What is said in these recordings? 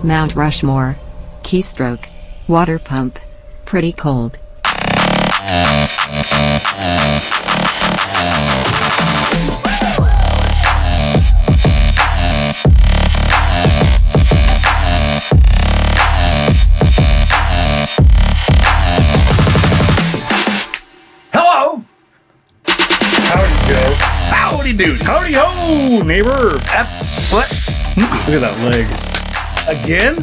Mount Rushmore. Keystroke. Water pump. Pretty cold. Hello! Howdy, Joe. Howdy, dude. Howdy, ho, neighbor. What? Look at that leg. Again?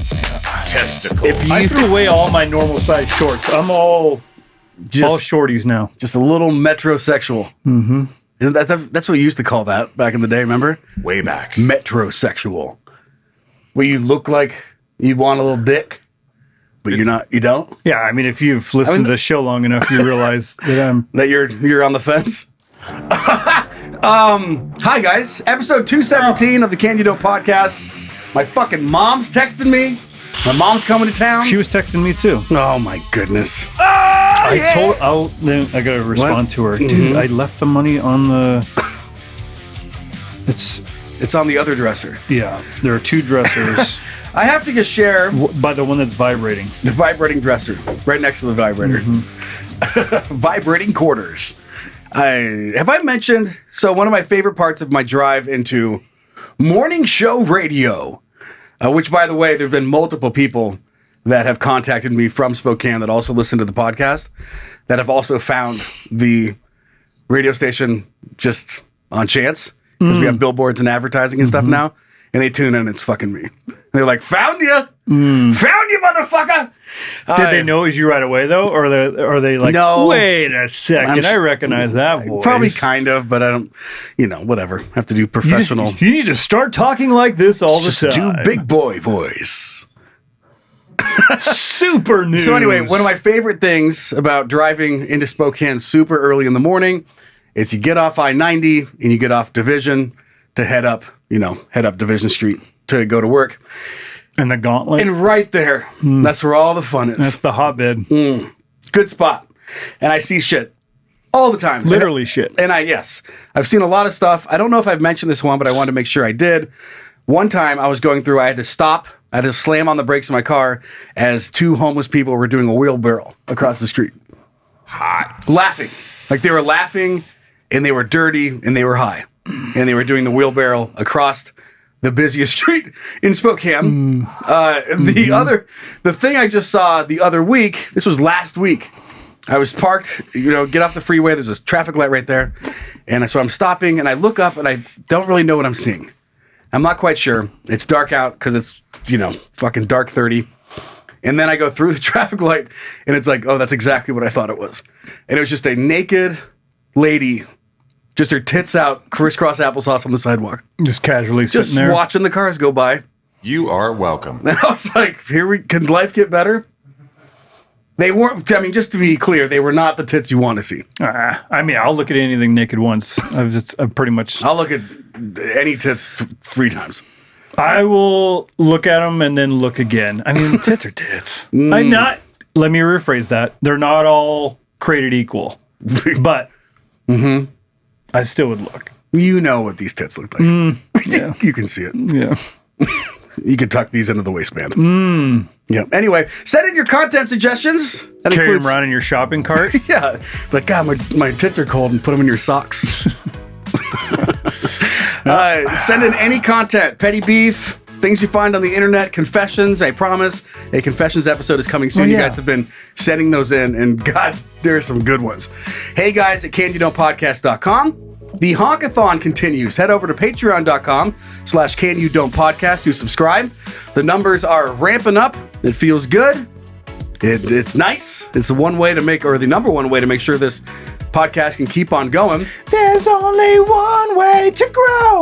Testicles. I threw away all my normal size shorts. I'm all shorties now. Just a little metrosexual. Mm-hmm. Isn't that's what we used to call that back in the day, remember? Way back. Metrosexual. Where you look like you want a little dick, but you don't? Yeah, I mean, if you've listened to the show long enough, you realize that you're on the fence. Hi guys, episode 217 of the Can You Don't podcast. My fucking mom's texting me. My mom's coming to town. She was texting me too. Oh my goodness. I gotta respond to her. Dude, I left the money on the... It's on the other dresser. Yeah, there are two dressers. I have to just share... By the one that's vibrating. The vibrating dresser. Right next to the vibrator. Vibrating quarters. Have I mentioned... So one of my favorite parts of my drive into morning show radio, which, by the way, there have been multiple people that have contacted me from Spokane that also listen to the podcast, that have also found the radio station just on chance, because we have billboards and advertising and stuff now, and they tune in and it's fucking me. And they're like, found you! Found you, motherfucker! Did they know it was you right away, though? Or are they like, no, wait a second, I recognize that voice? Probably kind of, but I don't, whatever. Have to do professional. You need to start talking like this all the time. Just do big boy voice. Super news. So anyway, one of my favorite things about driving into Spokane super early in the morning is you get off I-90 and you get off Division to head up Division Street to go to work. And the Gauntlet. And right there, that's where all the fun is. That's the hotbed. Good spot. And I see shit all the time. Literally shit. And I've seen a lot of stuff. I don't know if I've mentioned this one, but I wanted to make sure I did. One time I was going through, I had to stop. I had to slam on the brakes of my car as two homeless people were doing a wheelbarrow across the street. Hot. Laughing. Like they were laughing and they were dirty and they were high. And they were doing the wheelbarrow across the busiest street in Spokane. The thing I just saw the other week, this was last week. I was parked, get off the freeway. There's a traffic light right there. And so I'm stopping and I look up and I don't really know what I'm seeing. I'm not quite sure. It's dark out because it's, fucking dark 30. And then I go through the traffic light and it's like, oh, that's exactly what I thought it was. And it was just a naked lady, just her tits out, crisscross applesauce on the sidewalk. Just casually sitting there. Just watching the cars go by. You are welcome. And I was like, can life get better? They weren't, just to be clear, they were not the tits you want to see. I'll look at anything naked once. I've pretty much... I'll look at any tits 3 times. I will look at them and then look again. Tits are tits. Let me rephrase that. They're not all created equal. But I still would look. You know what these tits look like. Yeah. You can see it. Yeah. You can tuck these into the waistband. Yeah. Anyway, send in your content suggestions. That carry them around in your shopping cart. Yeah. Like, God, my tits are cold, and put them in your socks. Send in any content. Petty beef, things you find on the internet, confessions. I promise a confessions episode is coming soon. You guys have been sending those in, and God, there are some good ones. Hey guys at canyouDon'tPodcast.com. The Honkathon continues. Head over to patreon.com/canyouDon'tPodcast to subscribe. The numbers are ramping up. It feels good. It's nice. It's the number one way to make sure this podcast can keep on going. There's only one way to grow.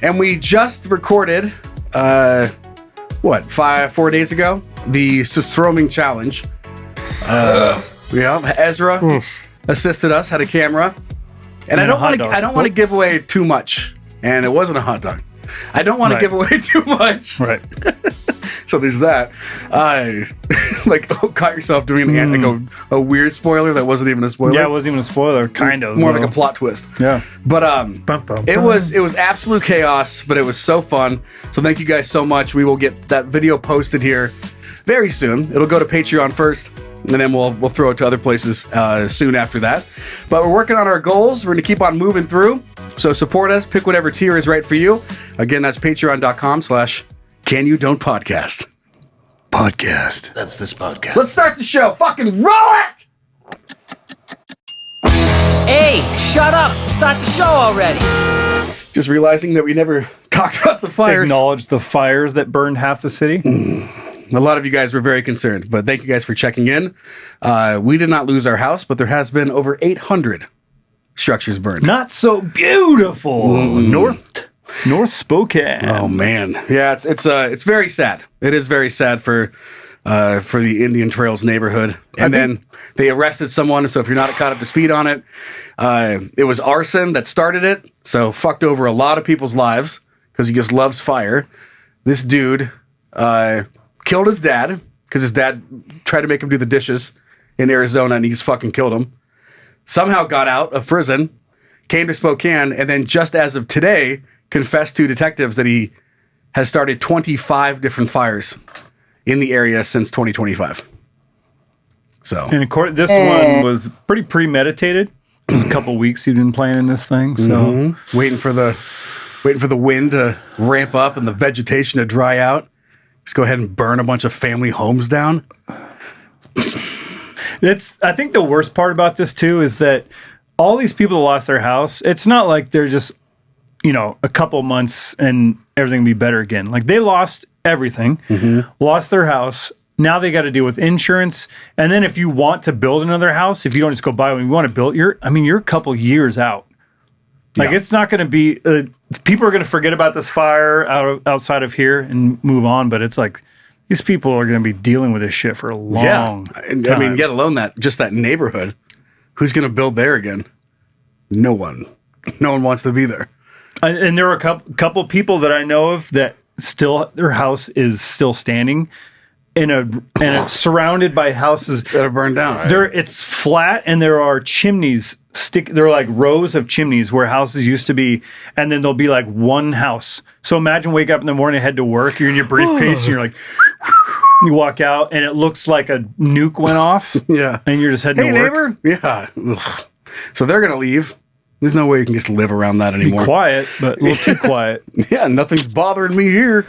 And we just recorded, 4 days ago, the Sistroming Challenge. Ezra assisted us, had a camera. And I don't want to give away too much. And it wasn't a hot dog. I don't want to give away too much. Right. So there's that. Caught yourself doing a weird spoiler that wasn't even a spoiler. Yeah, it wasn't even a spoiler. Kind of. More like a plot twist. Yeah. But it was absolute chaos, but it was so fun. So thank you guys so much. We will get that video posted here very soon. It'll go to Patreon first, and then we'll throw it to other places soon after that. But we're working on our goals. We're going to keep on moving through. So support us. Pick whatever tier is right for you. Again, that's patreon.com/CanYouDon'tPodcast. Podcast. That's this podcast. Let's start the show. Fucking roll it! Hey, shut up. Start the show already. Just realizing that we never talked about the fires. Acknowledge the fires that burned half the city. A lot of you guys were very concerned, but thank you guys for checking in. We did not lose our house, but there has been over 800 structures burned. Not so beautiful. North Spokane. Oh man, yeah, it's very sad. It is very sad for the Indian Trails neighborhood. And then they arrested someone. So if you're not caught up to speed on it, it was arson that started it. So fucked over a lot of people's lives because he just loves fire. This dude killed his dad because his dad tried to make him do the dishes in Arizona, and he's fucking killed him. Somehow got out of prison, came to Spokane, and then just as of today, confessed to detectives that he has started 25 different fires in the area since 2025. So, and of course, this one was pretty premeditated. It was a couple weeks he'd been planning this thing, so waiting for the wind to ramp up and the vegetation to dry out. Just go ahead and burn a bunch of family homes down. I think the worst part about this too is that all these people that lost their house, it's not like they're just, a couple months and everything will be better again. Like they lost everything, lost their house. Now they got to deal with insurance. And then if you want to build another house, if you don't just go buy one, you want to build, you're a couple years out. Like it's not going to be, people are going to forget about this fire outside of here and move on. But it's like, these people are going to be dealing with this shit for a long time. I mean, get alone that neighborhood. Who's going to build there again? No one. No one wants to be there. And there are a couple people that I know of that still their house is still standing and it's surrounded by houses that are burned down. It's flat and there are chimneys there are like rows of chimneys where houses used to be, and then there'll be like one house. So imagine wake up in the morning, head to work, you're in your briefcase and you're like you walk out and it looks like a nuke went off. Yeah. And you're just heading to work. Neighbor? Yeah. Ugh. So they're going to leave. There's no way you can just live around that anymore. Be quiet, but a little too quiet. Yeah, nothing's bothering me here.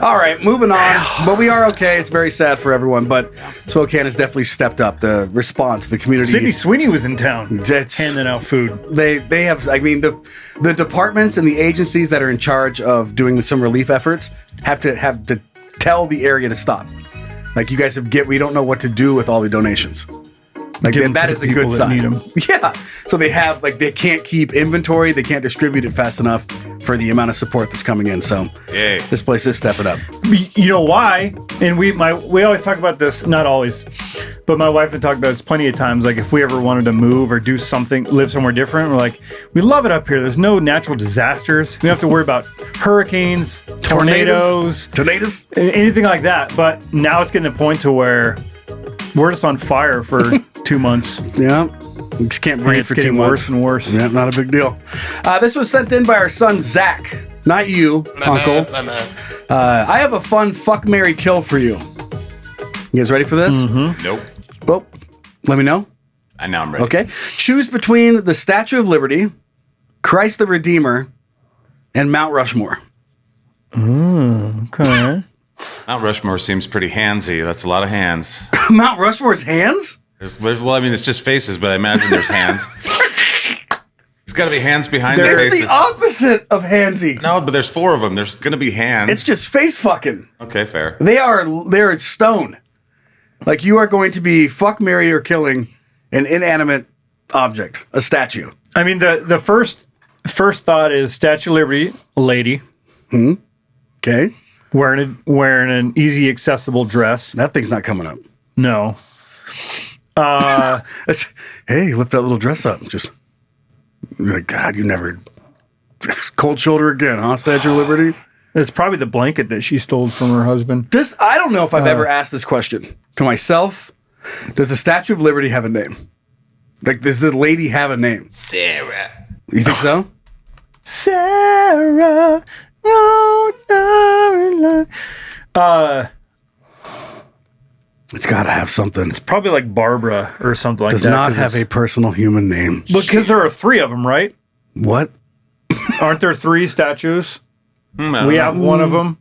All right, moving on. But we are okay. It's very sad for everyone, but Spokane has definitely stepped up the response. The community. Sydney Sweeney was in town handing out food. They have, the departments and the agencies that are in charge of doing some relief efforts have to tell the area to stop. Like, you guys we don't know what to do with all the donations. Like that is a good sign. Yeah. So they can't keep inventory. They can't distribute it fast enough for the amount of support that's coming in. So this place is stepping up. You know why? And we always talk about this, not always, but my wife had talked about this plenty of times. Like if we ever wanted to move or do something, live somewhere different, we're like, we love it up here. There's no natural disasters. We don't have to worry about hurricanes, tornadoes, anything like that. But now it's getting to the point to where we're just on fire for 2 months. Yeah. We just can't breathe for 2 months. Worse and worse. Yeah, not a big deal. This was sent in by our son, Zach. Not you, Uncle. I have a fun fuck, marry, kill for you. You guys ready for this? Mm-hmm. Nope. Well, let me know. I know I'm ready. Okay. Choose between the Statue of Liberty, Christ the Redeemer, and Mount Rushmore. Okay. Mount Rushmore seems pretty handsy. That's a lot of hands. Mount Rushmore's hands? It's just faces, but I imagine there's hands. There's got to be hands behind the faces. It's the opposite of handsy. No, but there's 4 of them. There's going to be hands. It's just face fucking. Okay, fair. They're stone. Like, you are going to be fuck, marry, or killing an inanimate object, a statue. I mean, the first thought is Statue of Liberty, a lady. Okay. Wearing an easy, accessible dress. That thing's not coming up. No. Hey, lift that little dress up. Just, you're like, God, you never... Cold shoulder again, huh, Statue of Liberty? It's probably the blanket that she stole from her husband. I don't know if I've ever asked this question to myself. Does the Statue of Liberty have a name? Like, does the lady have a name? Sarah. You think so? Sarah. It's got to have something. It Probably like Barbara or something like does that. not 'cause have a personal human name. Because there are 3 of them, right? What? Aren't there 3 statues? No. We have one of them.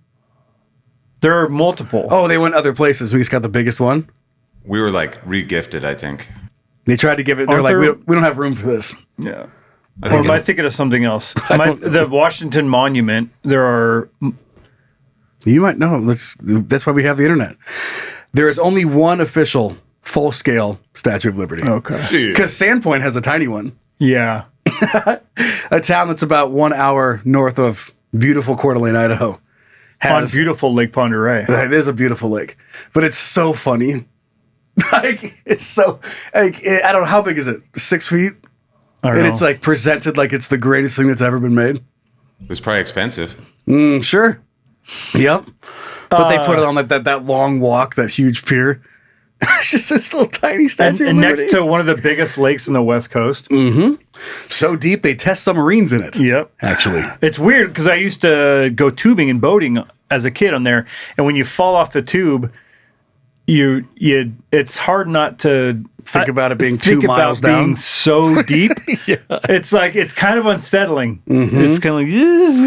There are multiple. Oh, they went other places. We just got the biggest one. We were like re-gifted, I think. They tried to give it. They're Aren't like, there- we don't have room for this. Yeah. Or am I thinking of something else? The Washington Monument, there are... You might know. That's why we have the internet. There is only one official full-scale Statue of Liberty. Okay. Because Sandpoint has a tiny one. Yeah. A town that's about 1 hour north of beautiful Coeur d'Alene, Idaho. On beautiful Lake Pend Oreille. It is a beautiful lake, but it's so funny. Like, it's so, like, I don't know, how big is it? 6 feet? I don't And know. it's like presented like it's the greatest thing that's ever been made. It was probably expensive. Sure. Yep. But they put it on that long walk, that huge pier. It's just this little tiny statue. and of next Liberty. to one of the biggest lakes in the West Coast. So deep they test submarines in it. Yep. Actually. It's weird because I used to go tubing and boating as a kid on there, and when you fall off the tube, you it's hard not to Think about it being think 2 miles about down. being so deep. It's like it's kind of unsettling. It's kind of like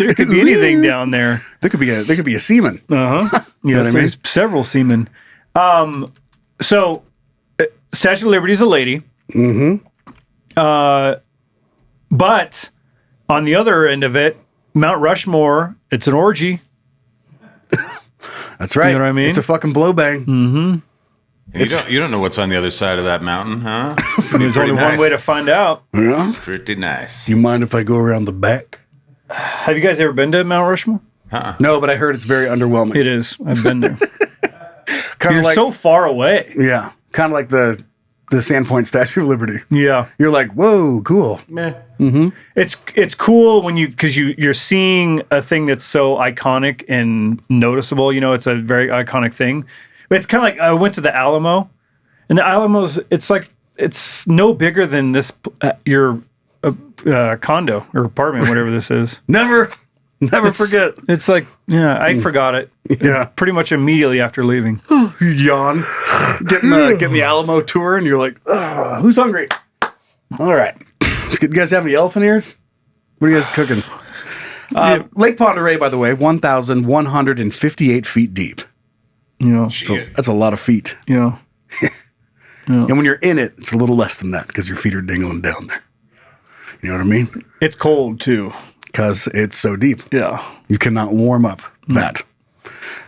there could be anything down there. There could be a seaman. Yes, what I mean? there's several seamen. So Statue of Liberty is a lady. But on the other end of it, Mount Rushmore, it's an orgy. That's right. You know what I mean? It's a fucking blowbang. And you don't know what's on the other side of that mountain, huh? There's only one way to find out. Yeah. Pretty nice. You mind if I go around the back? Have you guys ever been to Mount Rushmore? No, but I heard it's very underwhelming. It is. I've been there. Kind You're of like, so far away. yeah, kind of like the Sandpoint Statue of Liberty. Yeah. You're like, whoa, cool. It's cool when because you're seeing a thing that's so iconic and noticeable. You know, it's a very iconic thing. But it's kind of like I went to the Alamo, and the Alamo's it's no bigger than this your condo or apartment, whatever this is. Never forget. It's like I forgot it. Yeah. Pretty much immediately after leaving. You yawn. Getting the Alamo tour, and you're like, "Ugh, who's hungry? All right. You guys have any elephant ears? What are you guys cooking? Lake Pend Oreille, by the way, 1,158 feet deep. You know. So that's a lot of feet. You know. And when you're in it, it's a little less than that because your feet are dingling down there. You know what I mean? It's cold too. Because it's so deep. Yeah. You cannot warm up that.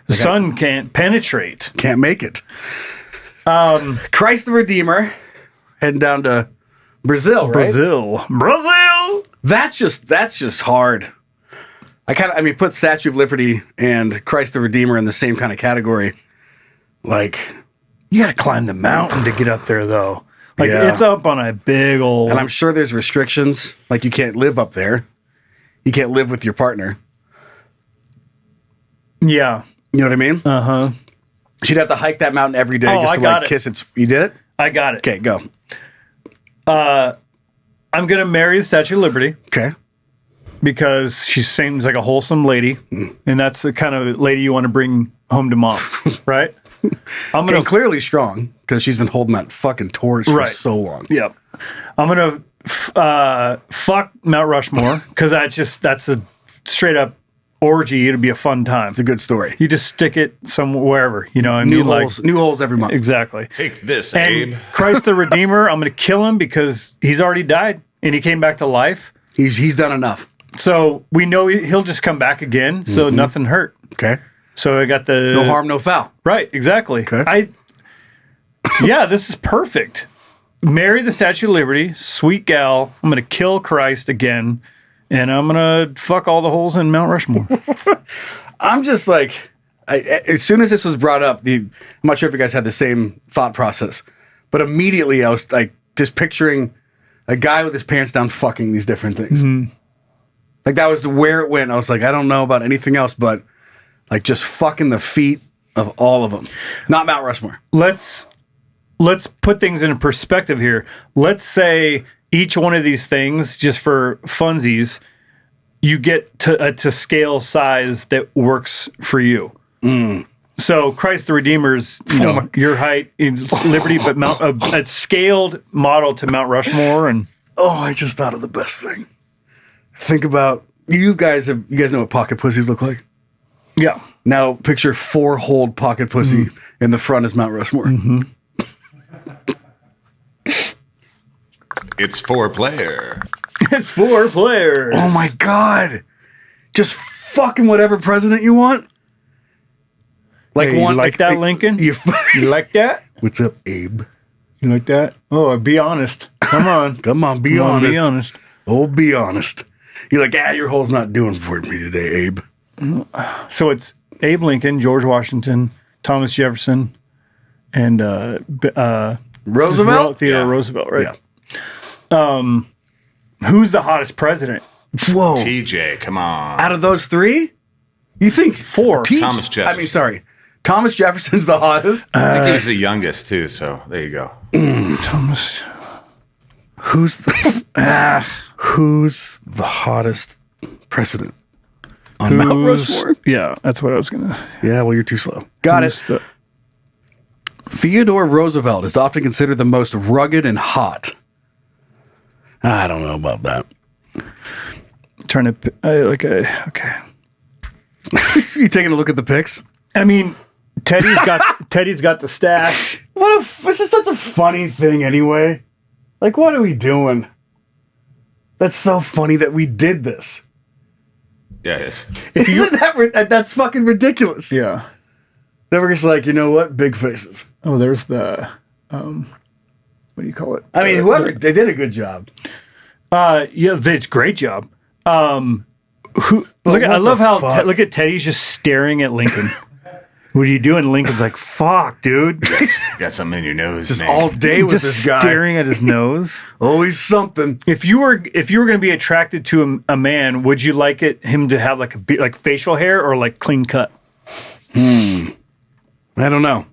The sun can't penetrate. Can't make it. Christ the Redeemer heading down to Brazil, right? Brazil. That's just hard. I mean, put Statue of Liberty and Christ the Redeemer in the same kind of category. Like, You got to climb the mountain to get up there, though. Like, Yeah. it's up on a big old... and I'm sure there's restrictions. Like, you can't live up there. You can't live with your partner. Yeah. You know what I mean? Uh-huh. She'd have to hike that mountain every day Oh, just I to got like it. kiss its. You did it? I got it. Okay, go. I'm going to marry the Statue of Liberty Okay. because she seems like a wholesome lady. And that's the kind of lady you want to bring home to mom, right? I'm going And to... clearly strong because she's been holding that fucking torch for Right. so long. Yep. I'm going to fuck Mount Rushmore because that's a straight up orgy. It'll be a fun time. It's a good story. You just stick it somewhere, wherever, you know what I New mean? holes, new holes every month. Exactly. Take this, And Abe. Christ the Redeemer, I'm going to kill him because he's already died and he came back to life. He's done enough. So we know he'll just come back again. So nothing hurt. Okay. So I got the No harm, no foul. Right, exactly. Okay. Yeah, this is perfect. Marry the Statue of Liberty, sweet gal. I'm going to kill Christ again, and I'm going to fuck all the holes in Mount Rushmore. I'm just like, as soon as this was brought up, I'm not sure if you guys had the same thought process, but immediately I was like just picturing a guy with his pants down fucking these different things. Like that was where it went. I was like, I don't know about anything else, but Like just fucking the feet of all of them. Not Mount Rushmore. Let's put things in perspective here. Let's say each one of these things, just for funsies, you get to scale size that works for you. So Christ the Redeemer's, your height is Liberty, but a scaled model to Mount Rushmore. And I just thought of the best thing. Think about you guys know what pocket pussies look like? yeah, Now picture 4-holed pocket pussy in the front is Mount Rushmore. It's 4-player. it's 4 players. Oh my God. Just fucking whatever president you want. Like Hey, you like that, Lincoln? You like that? What's up, Abe? You like that? Oh, be honest. Come on. Come on, be Come on, honest. be honest. Oh, be honest. You're like, your hole's not doing for me today, Abe. So it's Abe Lincoln, George Washington, Thomas Jefferson, and Roosevelt? Theodore Roosevelt, right? Yeah. Who's the hottest president? Whoa. TJ, come on. Out of those 3? You think 4. Thomas Jefferson. I mean, sorry. Thomas Jefferson's the hottest. I think he's the youngest too, so there you go. Thomas. Who's the hottest president on Mount Rushmore? Yeah, that's what I was gonna. Yeah, well, you're too slow. Got it. Theodore Roosevelt is often considered the most rugged and hot. I don't know about that. Trying to okay. You taking a look at the pics? I mean, Teddy's got the stash. This is such a funny thing anyway. Like, what are we doing? That's so funny that we did this. Yeah, it is. Isn't that's fucking ridiculous? Yeah. Then we're just like, you know what? Big faces. Oh, there's the what do you call it? I mean, they did a good job. Yeah, they did a great job. I love how look at Teddy's just staring at Lincoln. What are you doing? Lincoln's like, fuck, dude. Got something in your nose, Just man. all day with Just this guy. staring at his nose. Always something. If you were going to be attracted to a man, would you like him to have like facial hair or like clean cut? I don't know.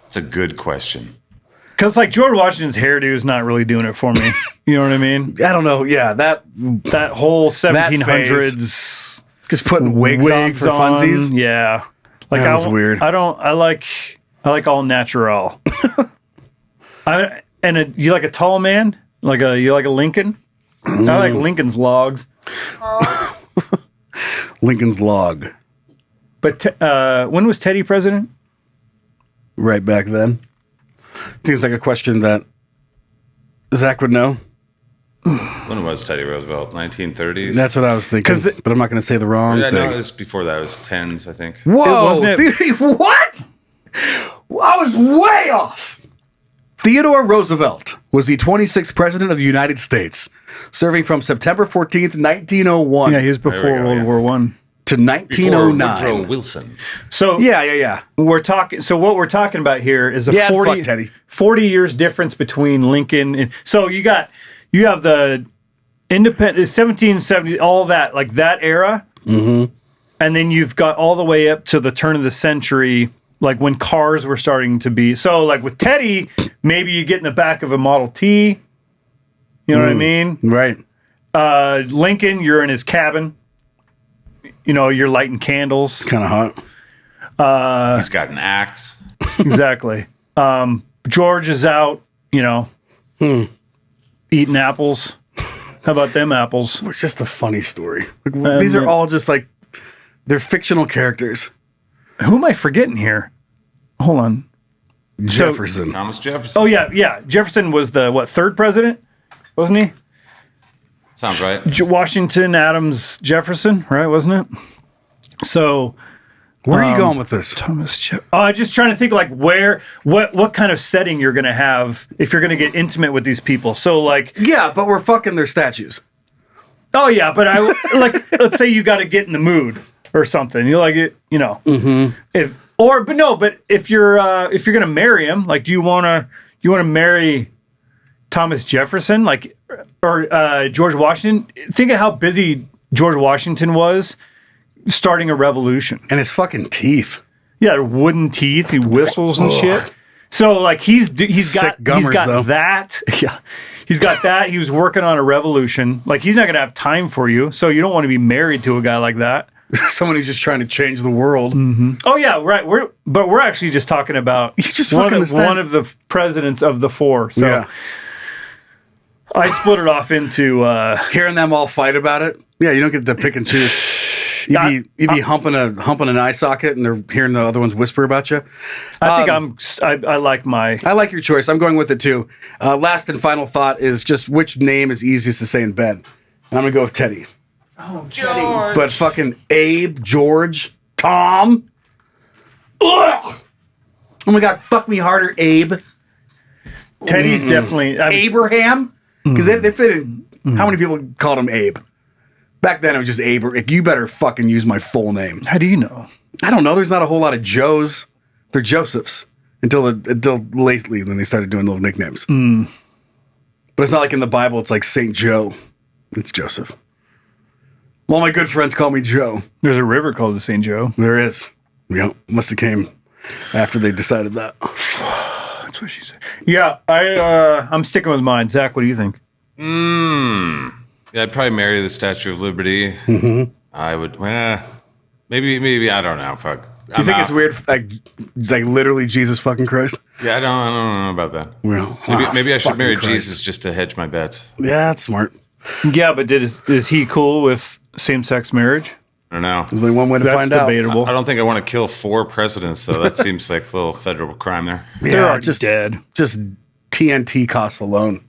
That's a good question. Because like George Washington's hairdo is not really doing it for me. You know what I mean? I don't know. Yeah, that whole 1700s just putting wigs on for funsies. Yeah, like That was weird. I like all natural. You like a tall man? You like a Lincoln? I like Lincoln's logs. Lincoln's log. But when was Teddy president? Right back then. Seems like a question that Zach would know. When was Teddy Roosevelt? 1930s? That's what I was thinking. But I'm not going to say the wrong Yeah, thing. no, it was before that. It was 10s, I think. Whoa! Wasn't it- What? I was way off. Theodore Roosevelt was the 26th president of the United States, serving from September 14th, 1901 Yeah, he was before There we go, World yeah. War One. to Before 1909. Woodrow Wilson. So Yeah. we're talking. So what we're talking about here is a Yeah, 40, fuck Teddy. 40 years difference between Lincoln and. So you have the independent 1770, all that like that era, and then you've got all the way up to the turn of the century, like when cars were starting to be. So like with Teddy, maybe you get in the back of a Model T. You know what I mean? Right. Lincoln, you're in his cabin. You know, you're lighting candles. Kind of hot. He's got an axe. Exactly. George is out, eating apples. How about them apples? It's just a funny story. Like, these are all just like, they're fictional characters. Who am I forgetting here? Hold on. Jefferson. Thomas Jefferson. Oh, yeah. Jefferson was the, third president? Wasn't he? Sounds right. Washington, Adams, Jefferson, right? Wasn't it? So... Where are you going with this? Thomas Jefferson. I'm just trying to think like what kind of setting you're going to have if you're going to get intimate with these people. So like... Yeah, but we're fucking their statues. Oh, yeah, but let's say you got to get in the mood or something. You like it, Mm-hmm. But if you're going to marry him, like, do you want to marry Thomas Jefferson, like, or George Washington? Think of how busy George Washington was starting a revolution. And his fucking teeth. Yeah, wooden teeth. He whistles and shit. So like he's got though. that. Yeah, he's got that. He was working on a revolution. Like he's not gonna have time for you. So you don't want to be married to a guy like that. Someone who's just trying to change the world. Mm-hmm. Oh yeah, right. We're actually just talking about one of the presidents of the four. So yeah. I split it off into hearing them all fight about it. Yeah, you don't get to pick and choose. You'd be humping an eye socket, and they're hearing the other ones whisper about you. I like your choice. I'm going with it too. Last and final thought is just which name is easiest to say in bed, and I'm gonna go with Teddy. Oh, George. But fucking Abe, George, Tom. Ugh! Oh my God, fuck me harder, Abe. Teddy's definitely Abraham. Because they fit in. How many people called him Abe? Back then it was just Abe. You better fucking use my full name. How do you know? I don't know. There's not a whole lot of Joes. They're Josephs until lately. Then they started doing little nicknames. But it's not like in the Bible. It's like Saint Joe. It's Joseph. All my good friends call me Joe. There's a river called the St. Joe. There is. Yeah, must have came after they decided that. That's what she said. Yeah, I'm sticking with mine. Zach, what do you think? Yeah, I'd probably marry the Statue of Liberty. I would. Maybe I don't know. Fuck. You think it's weird, like literally Jesus fucking Christ? Yeah, I don't know about that. Well, maybe I should marry Jesus just to hedge my bets. Yeah, that's smart. Yeah, but is he cool with same-sex marriage? I don't know. There's only one way to find out. That's debatable. I don't think I want to kill 4 presidents, though. That seems like a little federal crime there. Yeah, they're just dead. Just TNT costs alone.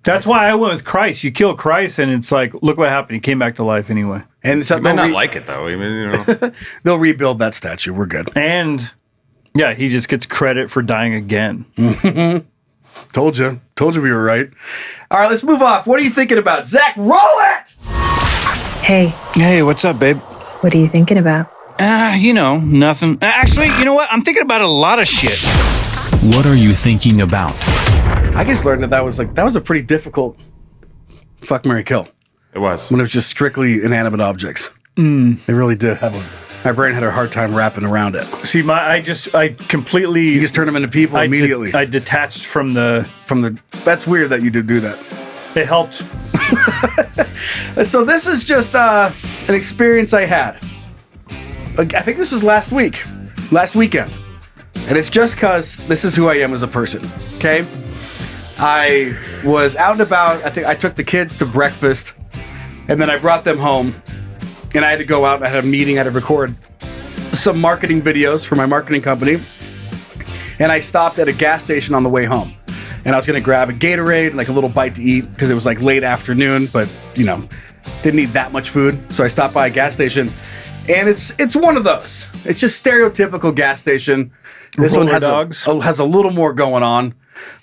That's why I went with Christ. You kill Christ, and it's like, look what happened. He came back to life anyway. And so you might not like it, though. I mean, they'll rebuild that statue. We're good. And yeah, he just gets credit for dying again. Told you we were right. All right, let's move off. What are you thinking about? Zach, roll it! Hey, what's up, babe? What are you thinking about? Nothing. Actually, you know what? I'm thinking about a lot of shit. What are you thinking about? I just learned that was a pretty difficult fuck, marry, kill. It was. When it was just strictly inanimate objects. It really did have my brain had a hard time wrapping around it. See, I completely... You just turned them into people immediately. I detached from the... That's weird that you did do that. It helped. So this is just an experience I had. I think this was last weekend. And it's just because this is who I am as a person, okay? I was out and about. I think I took the kids to breakfast, and then I brought them home, and I had to go out and I had a meeting. I had to record some marketing videos for my marketing company, and I stopped at a gas station on the way home. And I was going to grab a Gatorade and like a little bite to eat because it was like late afternoon, but didn't need that much food. So I stopped by a gas station, and it's one of those. It's just stereotypical gas station. This one has a little more going on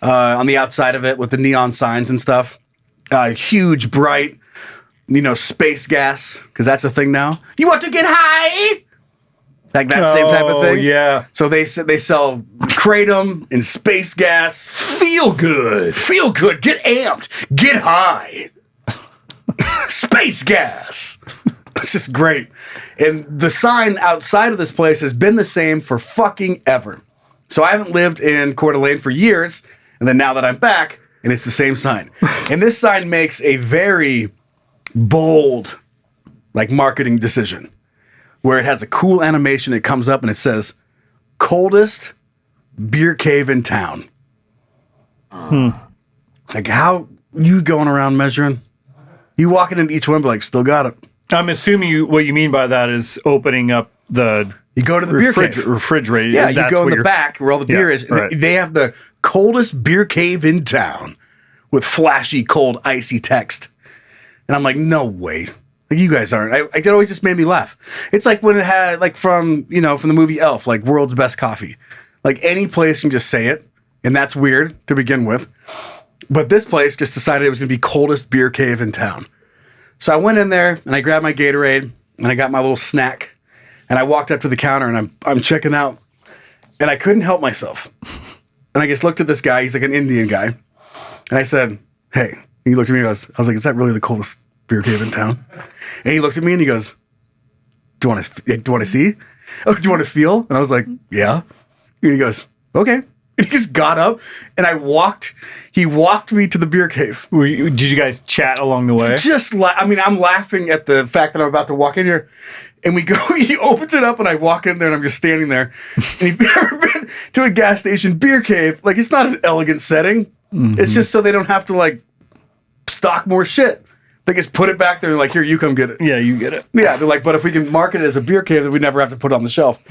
the outside of it with the neon signs and stuff. Huge, bright, space gas, because that's a thing now. You want to get high? Like that same type of thing. Yeah. So they sell kratom and space gas. Feel good. Get amped. Get high. Space gas. It's just great. And the sign outside of this place has been the same for fucking ever. So I haven't lived in Coeur d'Alene for years. And then now that I'm back, and it's the same sign. And this sign makes a very bold, marketing decision. Where it has a cool animation. It comes up and it says, coldest beer cave in town. Like, how you going around measuring? You walking into each one, but still got it. I'm assuming what you mean by that is opening up the... You go to the beer cave. Refrigerator. Yeah, you go in the back where all the beer is. Right. They have the coldest beer cave in town with flashy, cold, icy text. And I'm like, no way. You guys aren't. It always just made me laugh. It's like when it had, from the movie Elf, world's best coffee. Any place can just say it, and that's weird to begin with. But this place just decided it was going to be coldest beer cave in town. So I went in there, and I grabbed my Gatorade, and I got my little snack, and I walked up to the counter, and I'm checking out, and I couldn't help myself. And I just looked at this guy. He's like an Indian guy. And I said, hey. And he looked at me and I was like, is that really the coldest beer cave in town? And he looked at me and he goes, do you want to see? Oh, do you want to feel? And I was like, yeah. And he goes, okay. And he just got up and he walked me to the beer cave. Did you guys chat along the way? I'm laughing at the fact that I'm about to walk in here. And he opens it up and I walk in there and I'm just standing there. And if you've ever been to a gas station beer cave, like it's not an elegant setting. Mm-hmm. It's just so they don't have to like stock more shit. They just put it back there and like, here, you come get it. Yeah, you get it. Yeah, they're like, but if we can market it as a beer cave, then we never have to put it on the shelf,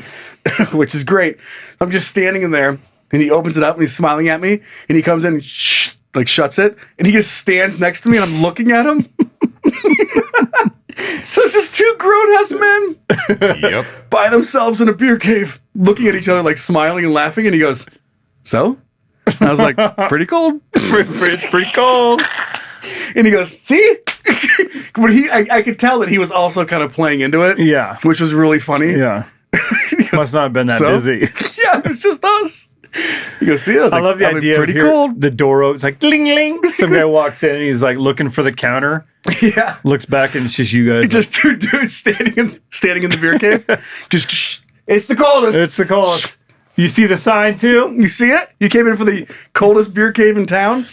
which is great. I'm just standing in there and he opens it up and he's smiling at me and he comes in and shuts it and he just stands next to me and I'm looking at him. So it's just two grown-ass men by themselves in a beer cave looking at each other like smiling and laughing and he goes, so? And I was like, pretty cold. It's pretty cold. And he goes, see? But I could tell that he was also kind of playing into it. Yeah. Which was really funny. Yeah. Goes, must not have been that busy. Yeah, it was just us. He goes, see, I love the idea pretty of cold. The door opens, like, ling, ling. Some guy walks in and he's like looking for the counter. Yeah. Looks back and it's just you guys. It's just two dudes standing in the beer cave. Just, it's the coldest. It's the coldest. You see the sign too? You see it? You came in for the coldest beer cave in town?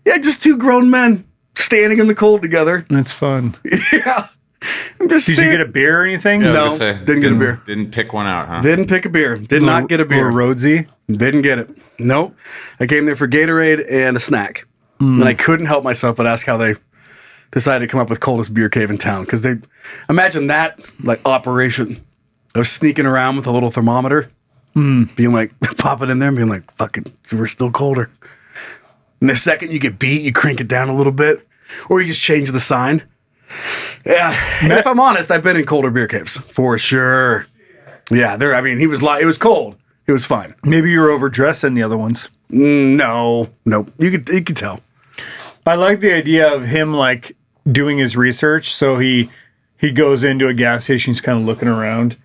Yeah, just two grown men standing in the cold together. That's fun. Yeah. Did you get a beer or anything? Yeah, No, didn't get a beer. Didn't pick one out, huh? Didn't pick a beer. Did not get a beer. Rhodesy? Didn't get it. Nope. I came there for Gatorade and a snack. And I couldn't help myself but ask how they decided to come up with coldest beer cave in town. Because they imagine that like operation of sneaking around with a little thermometer, being like, pop it in there and being like, fucking, we're still colder. And the second you get beat, you crank it down a little bit. Or you just change the sign. Yeah. And if I'm honest, I've been in colder beer caves for sure. Yeah, it was cold. It was fine. Maybe you were overdressed in the other ones. No. You could tell. I like the idea of him like doing his research. So he goes into a gas station, he's kind of looking around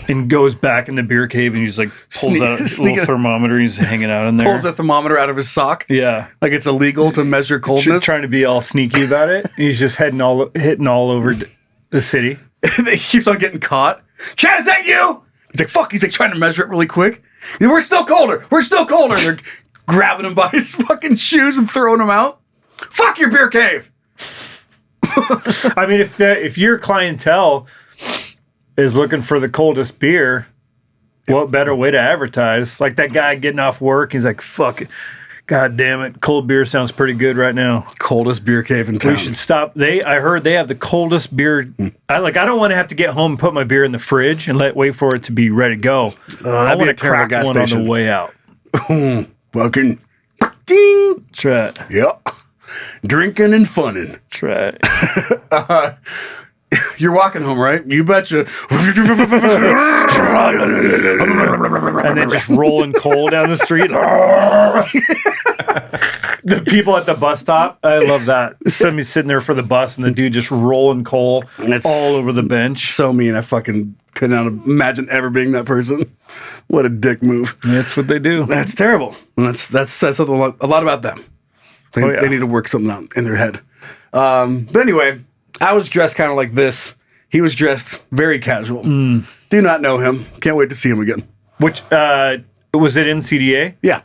and goes back in the beer cave and he's like pulls out a little thermometer. He's hanging out in there. Pulls a thermometer out of his sock. Yeah. Like it's illegal to measure coldness. Trying to be all sneaky about it. He's just hitting all over the city. He keeps on getting caught. Chad, is that you? He's like, fuck. He's like trying to measure it really quick. We're still colder. And they're grabbing him by his fucking shoes and throwing him out. Fuck your beer cave. I mean, if your clientele is looking for the coldest beer, what better way to advertise? Like that guy getting off work, he's like, fuck it. God damn it. Cold beer sounds pretty good right now. Coldest beer cave in town. We should stop. I heard they have the coldest beer. I don't want to have to get home and put my beer in the fridge and wait for it to be ready to go. I want to crack one on the way out. Fucking ding. That's right. Yep. Drinking and funning. That's right. You're walking home, right? You betcha. And then just rolling coal down the street. The people at the bus stop, I love that. Somebody sitting there for the bus and the dude just rolling coal all over the bench. So mean. I fucking could not imagine ever being that person. What a dick move. That's what they do. That's terrible. And that says something a lot about them. They need to work something out in their head. But anyway, I was dressed kind of like this. He was dressed very casual. Do not know him. Can't wait to see him again. Which, was it in CDA? Yeah.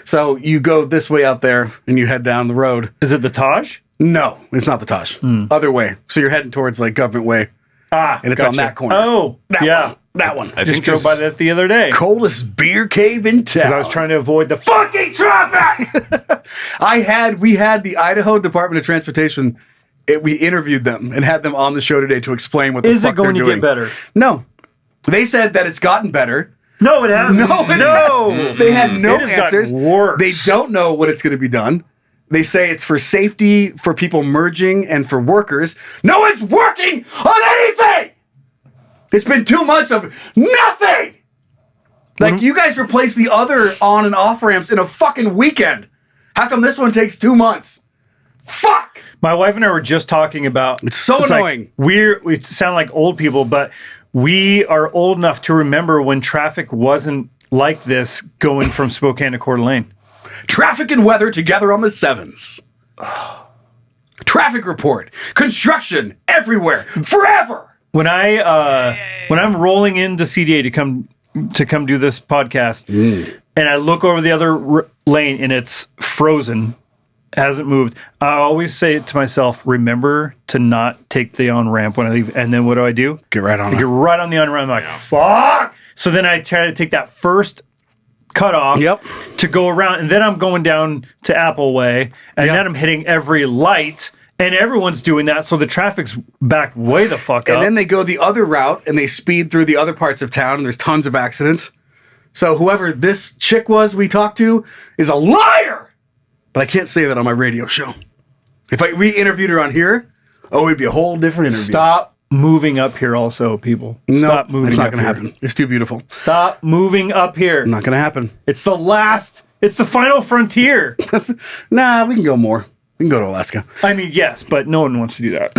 So you go this way out there and you head down the road. Is it the Taj? No, it's not the Taj. Other way. So you're heading towards like Government Way. And it's on that corner. Oh, That one. I just think drove by that the other day. Coldest beer cave in town. I was trying to avoid the fucking traffic. We had the Idaho Department of Transportation. We interviewed them and had them on the show today to explain what the fuck they're doing. Is it going to get better? No. They said that it's gotten better. No, it hasn't. No. They had no It has answers. gotten worse. They don't know what it's going to be done. They say it's for safety, for people merging, and for workers. No one's working on anything! It's been 2 months of nothing! Like, you guys replaced the other on and off ramps in a fucking weekend. How come this one takes 2 months? Fuck! My wife and I were just talking about... It's so annoying. Like, we sound like old people, but we are old enough to remember when traffic wasn't like this going from Spokane to Coeur d'Alene. Traffic and weather together on the 7s. Traffic report. Construction everywhere. Forever. when I'm rolling into CDA to come do this podcast, and I look over the other lane and it's frozen, hasn't moved, I always say to myself, remember to not take the on ramp when I leave. And then what do? Get right on I get right on the on ramp. I'm like, fuck. So then I try to take that first cutoff to go around, and then I'm going down to Apple Way, and then I'm hitting every light, and everyone's doing that, so the traffic's backed way the fuck up. And then they go the other route, and they speed through the other parts of town, and there's tons of accidents. So whoever this chick was we talked to is a liar! But I can't say that on my radio show. If I re-interviewed her on here, it'd be a whole different interview. Stop moving up here also, people. No, Stop moving it's not up going to here. happen. It's too beautiful. Stop moving up here. Not going to happen. It's the final frontier. Nah, we can go more. We can go to Alaska. I mean, yes, but no one wants to do that.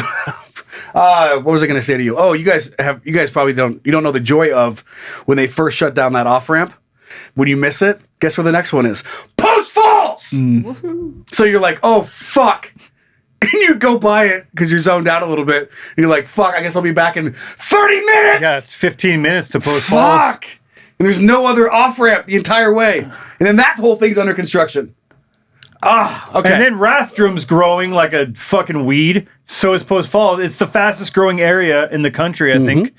What was I going to say to you? Oh, you guys probably don't know the joy of when they first shut down that off ramp. When you miss it, guess where the next one is? Post Falls! So you're like, oh, fuck. And you go by it because you're zoned out a little bit. And you're like, fuck, I guess I'll be back in 30 minutes. Yeah, it's 15 minutes to Post Falls. Fuck. And there's no other off ramp the entire way. And then that whole thing's under construction. Okay. And then Rathdrum's growing like a fucking weed. So is Post Falls. It's the fastest growing area in the country, I think.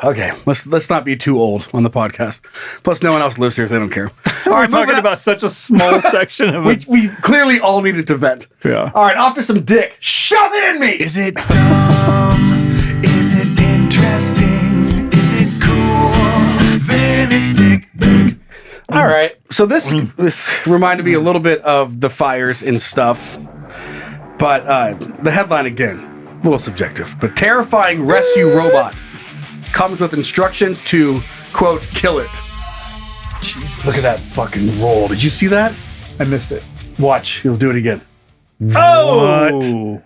Okay, let's not be too old on the podcast. Plus, no one else lives here, so they don't care. All We're right, talking about such a small section of it. we clearly all needed to vent. Yeah. All right, off to some dick. Shove it in me. Is it dumb? Is it interesting? Is it cool? Then it's dick. All right. So this reminded me a little bit of the fires and stuff, but the headline again, a little subjective, but terrifying rescue robot comes with instructions to, quote, kill it. Jesus. Look at that fucking roll. Did you see that? I missed it. Watch. He'll do it again. Oh!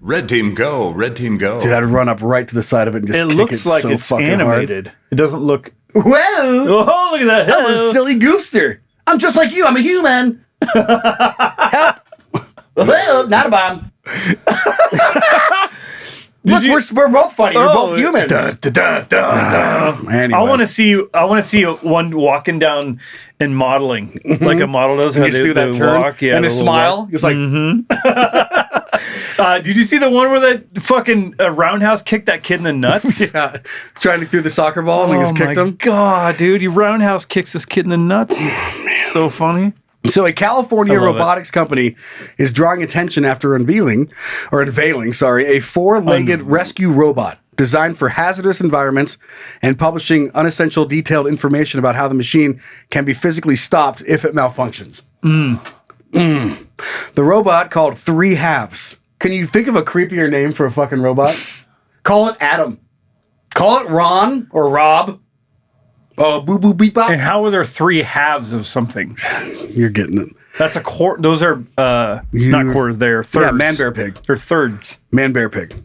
Red team go. Red team go. Dude, I'd run up right to the side of it and just It kick looks it like so it's fucking animated. It doesn't look... hard. Whoa! Oh, look at that. I'm a silly goofster. I'm just like you. I'm a human. Help. Whoa, not a bomb. Look, we're both funny. We're both humans. Anyway. I want to see one walking down and modeling like a model does. And How just they do that turn walk, yeah, and the the little smile. walk. Just like, Did you see the one where that fucking roundhouse kicked that kid in the nuts? yeah, trying to do the soccer ball and they just kicked him. God, dude, he roundhouse kicks this kid in the nuts. So funny. So a California I love robotics company is drawing attention after unveiling a four-legged rescue robot designed for hazardous environments and publishing unessential detailed information about how the machine can be physically stopped if it malfunctions. The robot, called Three Halves. Can you think of a creepier name for a fucking robot? Call it Adam. Call it Ron or Rob. Oh, boo boo beep bop. And how are there three halves of something? You're getting it. That's a quarter. Those are not quarters. They're thirds. Yeah, man, bear, pig. They're thirds. Man, bear, pig.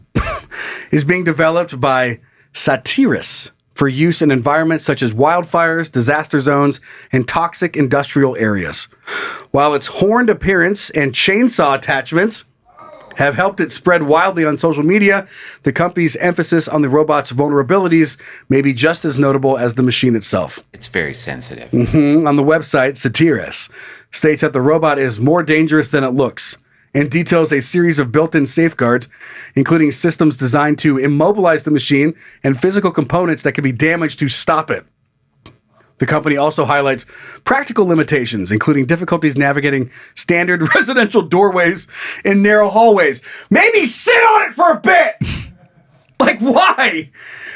Is being developed by Satiris for use in environments such as wildfires, disaster zones, and toxic industrial areas. While its horned appearance and chainsaw attachments have helped it spread wildly on social media, the company's emphasis on the robot's vulnerabilities may be just as notable as the machine itself. It's very sensitive. On the website, Satiris states that the robot is more dangerous than it looks and details a series of built-in safeguards, including systems designed to immobilize the machine and physical components that can be damaged to stop it. The company also highlights practical limitations, including difficulties navigating standard residential doorways and narrow hallways. Maybe sit on it for a bit! Like, why?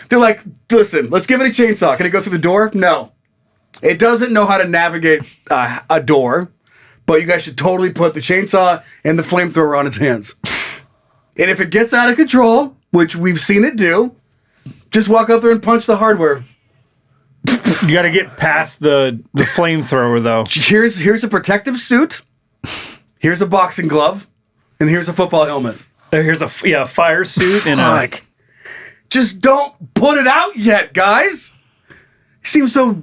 They're like, listen, let's give it a chainsaw. Can it go through the door? No. It doesn't know how to navigate a door, but you guys should totally put the chainsaw and the flamethrower on its hands. And if it gets out of control, which we've seen it do, just walk up there and punch the hardware. You got to get past the flamethrower, though. Here's a protective suit. Here's a boxing glove. And here's a football helmet. Here's a fire suit and Fuck. Just don't put it out yet, guys. Seems so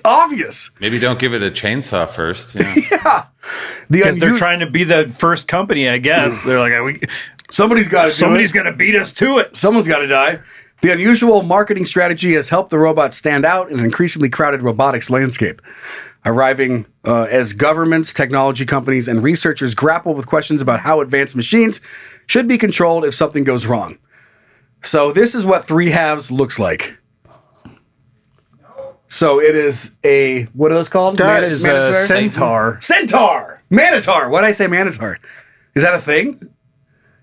obvious. Maybe don't give it a chainsaw first. Yeah. Yeah. because they're trying to be the first company, I guess. They're like, Somebody's got to Somebody's going to beat us to it. Someone's got to die. The unusual marketing strategy has helped the robots stand out in an increasingly crowded robotics landscape, arriving as governments, technology companies, and researchers grapple with questions about how advanced machines should be controlled if something goes wrong. So this is what 3 halves looks like. So it is a, what are those called? That is a centaur. Centaur! Manitar! Why did I say manitar? Is that a thing?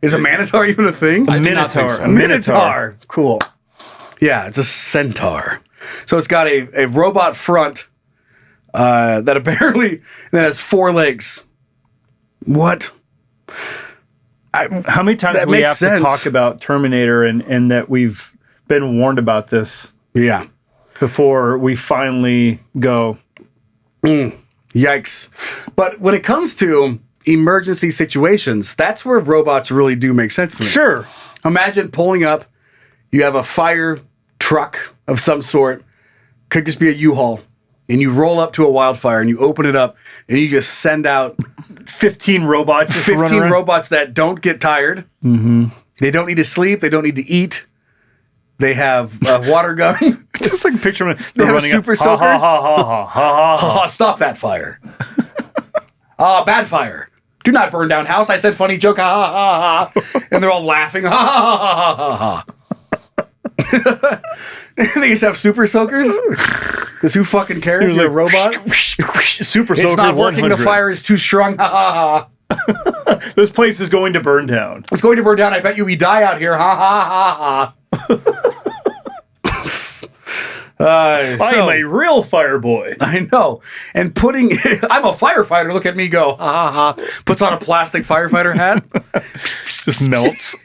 Is a manitar even a thing? I do not think so. A minotaur. Cool. Yeah, it's a centaur. So it's got a robot front that apparently that has 4 legs. What? How many times That do we makes have sense. to talk about Terminator and that we've been warned about this Yeah. before we finally go? Yikes. But when it comes to emergency situations, that's where robots really do make sense to me. Sure. Imagine pulling up, you have a fire truck of some sort, could just be a U-Haul, and you roll up to a wildfire and you open it up and you just send out 15 robots. Just 15 run around. robots that don't get tired. Mm-hmm. They don't need to sleep. They don't need to eat. They have a water gun. Just like picture them. They have a running super up. soaker. Ha ha ha ha ha ha. Oh, stop that fire. Bad fire. Do not burn down house. I said funny joke. Ha ha ha ha. And they're all laughing. Ha ha ha ha ha ha. They just have super soakers? Because who fucking cares? He's You're a like, robot? Super soaker. It's not working. 100. The fire is too strong. Ha ha ha. This place is going to burn down. It's going to burn down. I bet you we die out here. Ha ha ha ha. I am a real fire boy. I know. And putting, I'm a firefighter. Look at me go. Ha ha ha. Puts on a plastic firefighter hat. Just melts.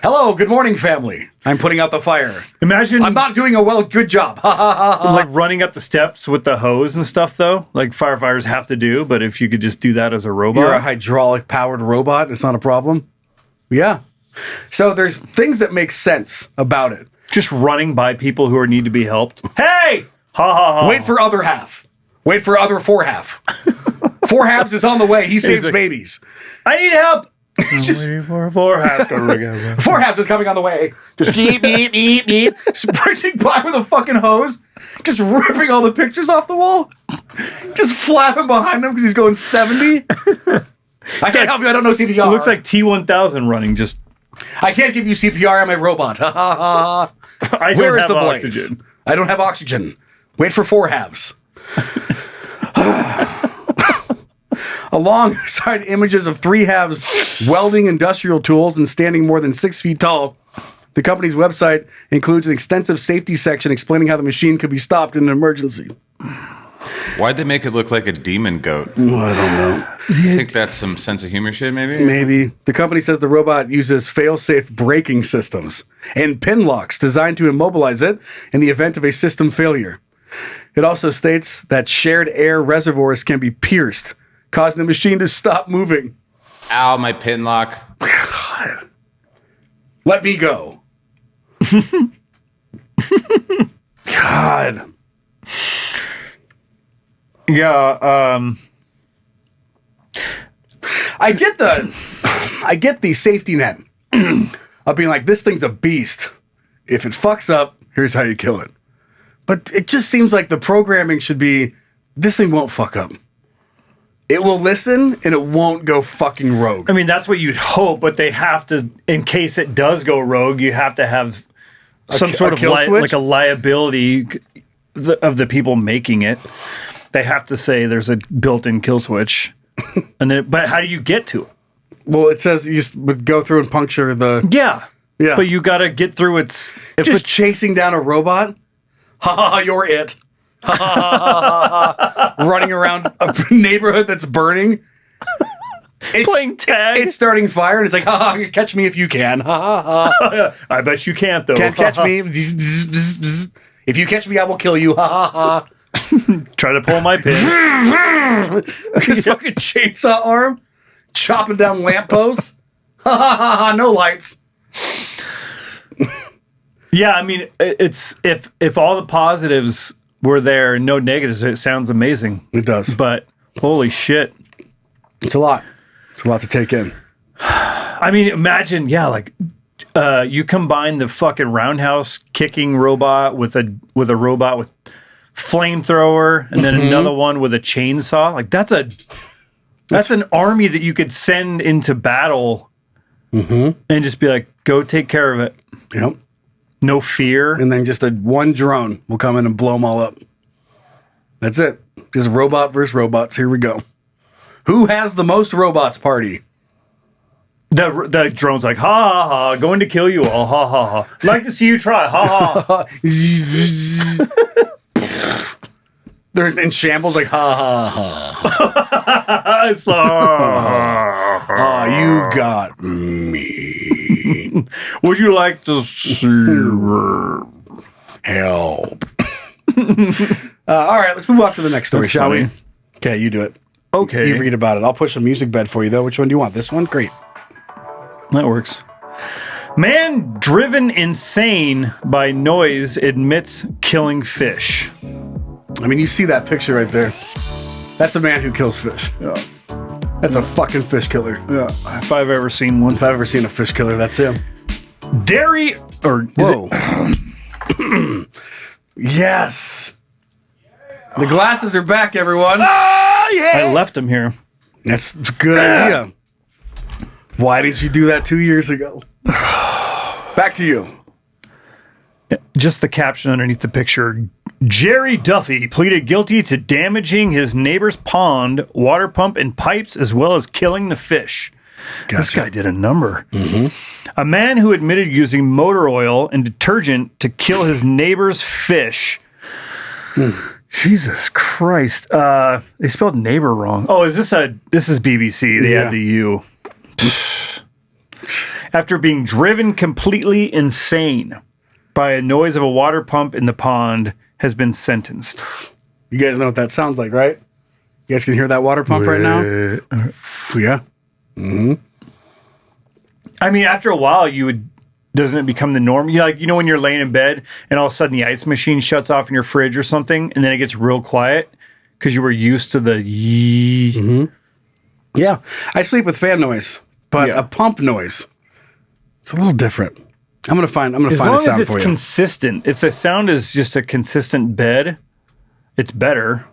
Hello, good morning, family. I'm putting out the fire. Imagine I'm not doing a good job. Ha ha ha ha. like running up the steps with the hose and stuff, though, like firefighters have to do. But if you could just do that as a robot, You're a hydraulic powered robot. It's not a problem. Yeah. So there's things that make sense about it. just running by people who need to be helped. Hey, ha ha ha! Wait for other half. Wait for other 4 half. 4 halves is on the way. He saves like- babies. I need help. Just- Waiting for 4 half. 4 halves is coming on the way. Just beep, beep, beep, beep. Sprinting by with a fucking hose. Just ripping all the pictures off the wall. Just flapping behind him because he's going 70. I can't help you. I don't know CPR. It looks like T-1000 running. Just I can't give you CPR. I'm a robot. Ha ha ha. I don't Where is have the blaze? oxygen. I don't have oxygen. Wait for 4 halves. Alongside images of 3 halves welding industrial tools and standing more than 6 feet tall, the company's website includes an extensive safety section explaining how the machine could be stopped in an emergency. Why'd they make it look like a demon goat? I don't know. I think that's some sense of humor shit, maybe? Maybe. The company says the robot uses fail-safe braking systems and pin locks designed to immobilize it in the event of a system failure. It also states that shared air reservoirs can be pierced, causing the machine to stop moving. Ow, my pin lock. Let me go. God. yeah. I get the safety net of being like, this thing's a beast. If it fucks up, here's how you kill it. But it just seems like the programming should be, this thing won't fuck up. It will listen and it won't go fucking rogue. I mean, that's what you'd hope, but they have to, in case it does go rogue, you have to have some sort of kill switch? like a liability of the people making it. They have to say there's a built-in kill switch, and then. But how do you get to it? Well, it says you just would go through and puncture the... Yeah, Yeah. But you got to get through its. If Just it's chasing down a robot? Ha ha ha, you're it. Ha ha ha ha ha ha. Running around a neighborhood that's burning. It's, Playing tag. It's starting fire and it's like, ha ha, catch me if you can. Ha ha ha. I bet you can't though. Can't catch me. Bzz, bzz, bzz, bzz. If you catch me, I will kill you. Ha ha ha. Try to pull my pin. His fucking chainsaw arm chopping down lampposts. Ha ha ha ha. No lights. Yeah, I mean, it's if all the positives were there and no negatives, it sounds amazing. It does. But holy shit. It's a lot. It's a lot to take in. I mean, imagine, you combine the fucking roundhouse kicking robot with a robot with flamethrower, and then another one with a chainsaw. Like that's an army that you could send into battle, and just be like, go take care of it. Yep. No fear. And then just one drone will come in and blow them all up. That's it. Just robot versus robots. Here we go. Who has the most robots party? The drone's like, ha ha ha, going to kill you all, ha ha ha. Like to see you try, ha ha. They're in shambles, like, ha ha ha. You got me. Would you like to see help? All right, let's move on to the next story, That's shall funny. we? Okay, you do it. Okay. You read about it. I'll push a music bed for you, though. Which one do you want? This one? Great. That works. Man driven insane by noise admits killing fish. I mean, you see that picture right there. That's a man who kills fish. Yeah. That's a fucking fish killer. Yeah. If I've ever seen one. If I've ever seen a fish killer, that's him. Dairy, or is Whoa. it? Yes. The glasses are back, everyone. I left them here. That's a good idea. Why didn't you do that 2 years ago? Back to you. Just the caption underneath the picture. Jerry Duffy pleaded guilty to damaging his neighbor's pond, water pump, and pipes, as well as killing the fish. Gotcha. This guy did a number. A man who admitted using motor oil and detergent to kill his neighbor's fish. Jesus Christ. They spelled neighbor wrong. Oh, this is BBC. They had the U. After being driven completely insane by a noise of a water pump in the pond, has been sentenced. You guys know what that sounds like, right? You guys can hear that water pump right now? Yeah. I mean, after a while, doesn't it become the norm? When you're laying in bed and all of a sudden the ice machine shuts off in your fridge or something, and then it gets real quiet because you were used to the yee. Yeah. I sleep with fan noise, but a pump noise, it's a little different. I'm gonna find a sound for you. As long as it's consistent, if the sound is just a consistent bed, it's better.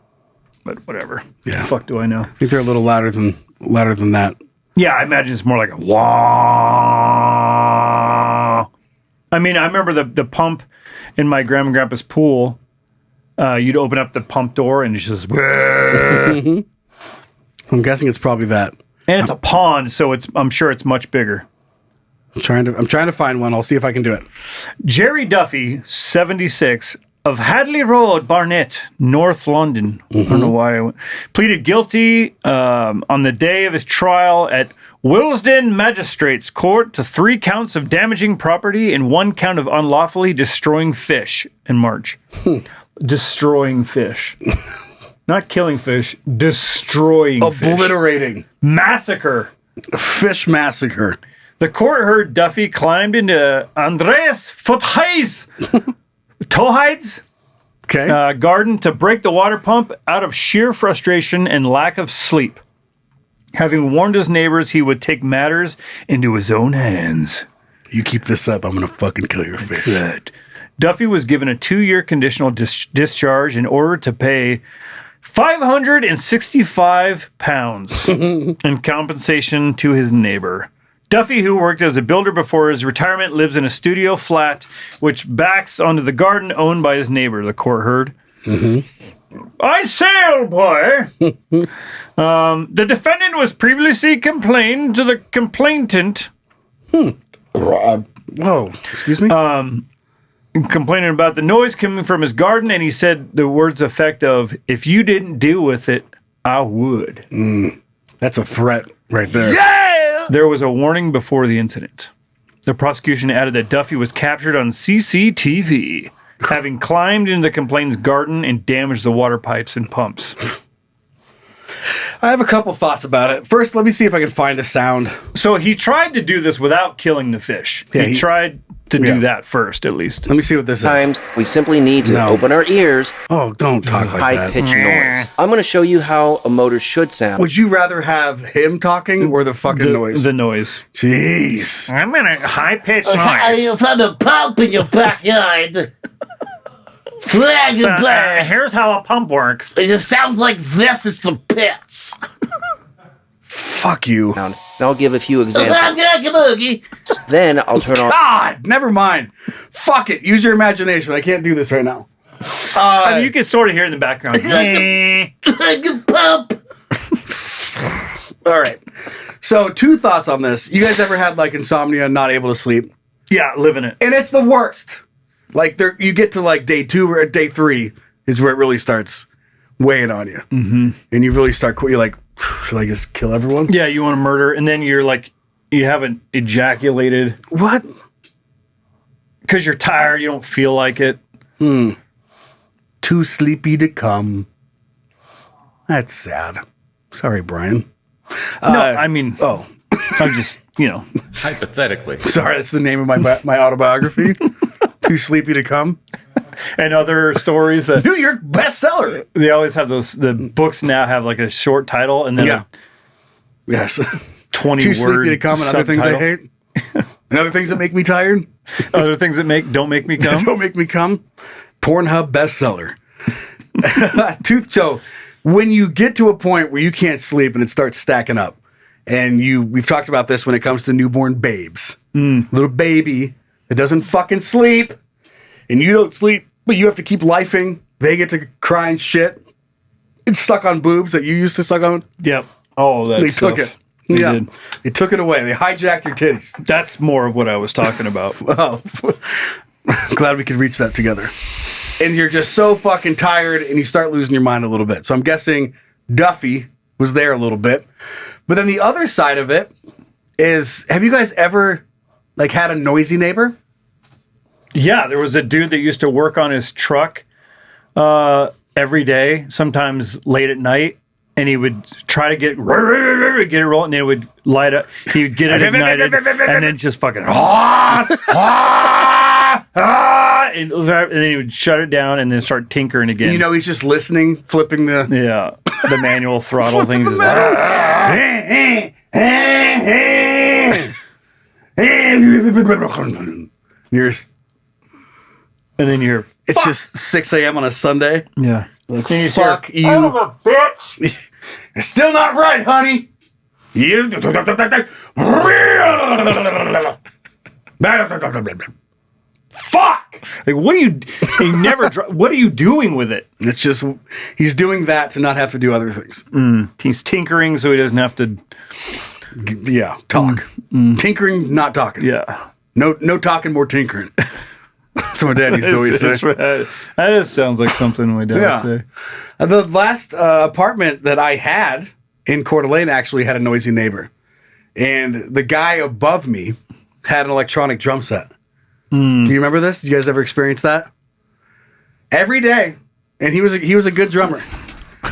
But whatever. Yeah. The fuck do I know? I think they're a little louder than that. Yeah, I imagine it's more like a wah. I mean, I remember the pump in my grandma and grandpa's pool. You'd open up the pump door and it's just. I'm guessing it's probably that. And it's a pond, so I'm sure it's much bigger. I'm trying to find one. I'll see if I can do it. Jerry Duffy, 76, of Hadley Road, Barnet, North London. I don't know why. Pleaded guilty on the day of his trial at Willesden Magistrates Court to 3 counts of damaging property and 1 count of unlawfully destroying fish in March. Destroying fish. Not killing fish, destroying fish. Obliterating. Massacre. Fish massacre. The court heard Duffy climbed into Andreas Foothides garden to break the water pump out of sheer frustration and lack of sleep. Having warned his neighbors he would take matters into his own hands. You keep this up, I'm going to fucking kill your fish. Good. Duffy was given a 2-year conditional discharge in order to pay £565 in compensation to his neighbor. Duffy, who worked as a builder before his retirement, lives in a studio flat which backs onto the garden owned by his neighbor, the court heard. I say, old boy, the defendant was previously complained to the complainant. Whoa, excuse me? Complaining about the noise coming from his garden, and he said the words effect of, if you didn't deal with it, I would. That's a threat right there. Yeah! There was a warning before the incident. The prosecution added that Duffy was captured on CCTV, having climbed into the complainant's garden and damaged the water pipes and pumps. I have a couple thoughts about it. First, let me see if I can find a sound. So he tried to do this without killing the fish. Yeah, he tried to do that first, at least. Let me see what this Times is. we simply need to open our ears. Oh, don't talk like that. High-pitched noise. I'm going to show you how a motor should sound. Would you rather have him talking or the fucking noise? The noise. Jeez. I'm in a high-pitched noise. I found a pump in your backyard. Flag and blare. Here's how a pump works. It just sounds like this is for pits. Fuck you. And I'll give a few examples. Boogie. Then I'll turn on. God, never mind. Fuck it. Use your imagination. I can't do this right now. I mean, you can sort of hear in the background. Like a pump. All right. So, two thoughts on this. You guys ever had like insomnia, not able to sleep? Yeah, living it. And it's the worst. Like you get to like day 2 or day 3 is where it really starts weighing on you. Mm-hmm. And you really start, you're like, should I just kill everyone? Yeah, you want to murder, and then you're like, you haven't ejaculated. What? Because you're tired, you don't feel like it. Too sleepy to come. That's sad. Sorry, Brian. No, I mean, Oh, I'm just, Hypothetically. sorry. That's the name of my autobiography. Too sleepy to come. and other stories that New York bestseller. they always have those. The books now have like a short title and then Yeah. Yes. a 20 Too word sleepy to come and other things I subtitle. hate. And other things that make me tired. Other things that don't make me come. Don't make me come. Pornhub bestseller. So when you get to a point where you can't sleep and it starts stacking up, and we've talked about this when it comes to newborn babes. Little baby that doesn't fucking sleep, and you don't sleep, but you have to keep lifing. They get to cry and shit. It's stuck on boobs that you used to suck on. Yep. Oh, that They stuff. took it. They Yeah. did. They took it away. They hijacked your titties. That's more of what I was talking about. Oh, glad we could reach that together. And you're just so fucking tired and you start losing your mind a little bit. So I'm guessing Duffy was there a little bit. But then the other side of it is, have you guys ever like had a noisy neighbor? Yeah, there was a dude that used to work on his truck every day, sometimes late at night, and he would try to get it rolling, and then it would light up. He would get it ignited, and then just fucking and then he would shut it down, and then start tinkering again. You know, he's just listening, flipping the... the manual throttle things. And then you're It's just 6 a.m. on a Sunday. yeah. Like, fuck you. Bitch. It's still not right, honey. You. Fuck. Like, what are you? He never. What are you doing with it? It's just he's doing that to not have to do other things. He's tinkering so he doesn't have to. Yeah, talk. Tinkering, not talking. Yeah. No talking, more tinkering. That's what my dad used to always say. That just sounds like something my dad Yeah. would say. The last apartment that I had in Coeur d'Alene actually had a noisy neighbor, and the guy above me had an electronic drum set. Do you remember this? Did you guys ever experience that? Every day, and he was a good drummer,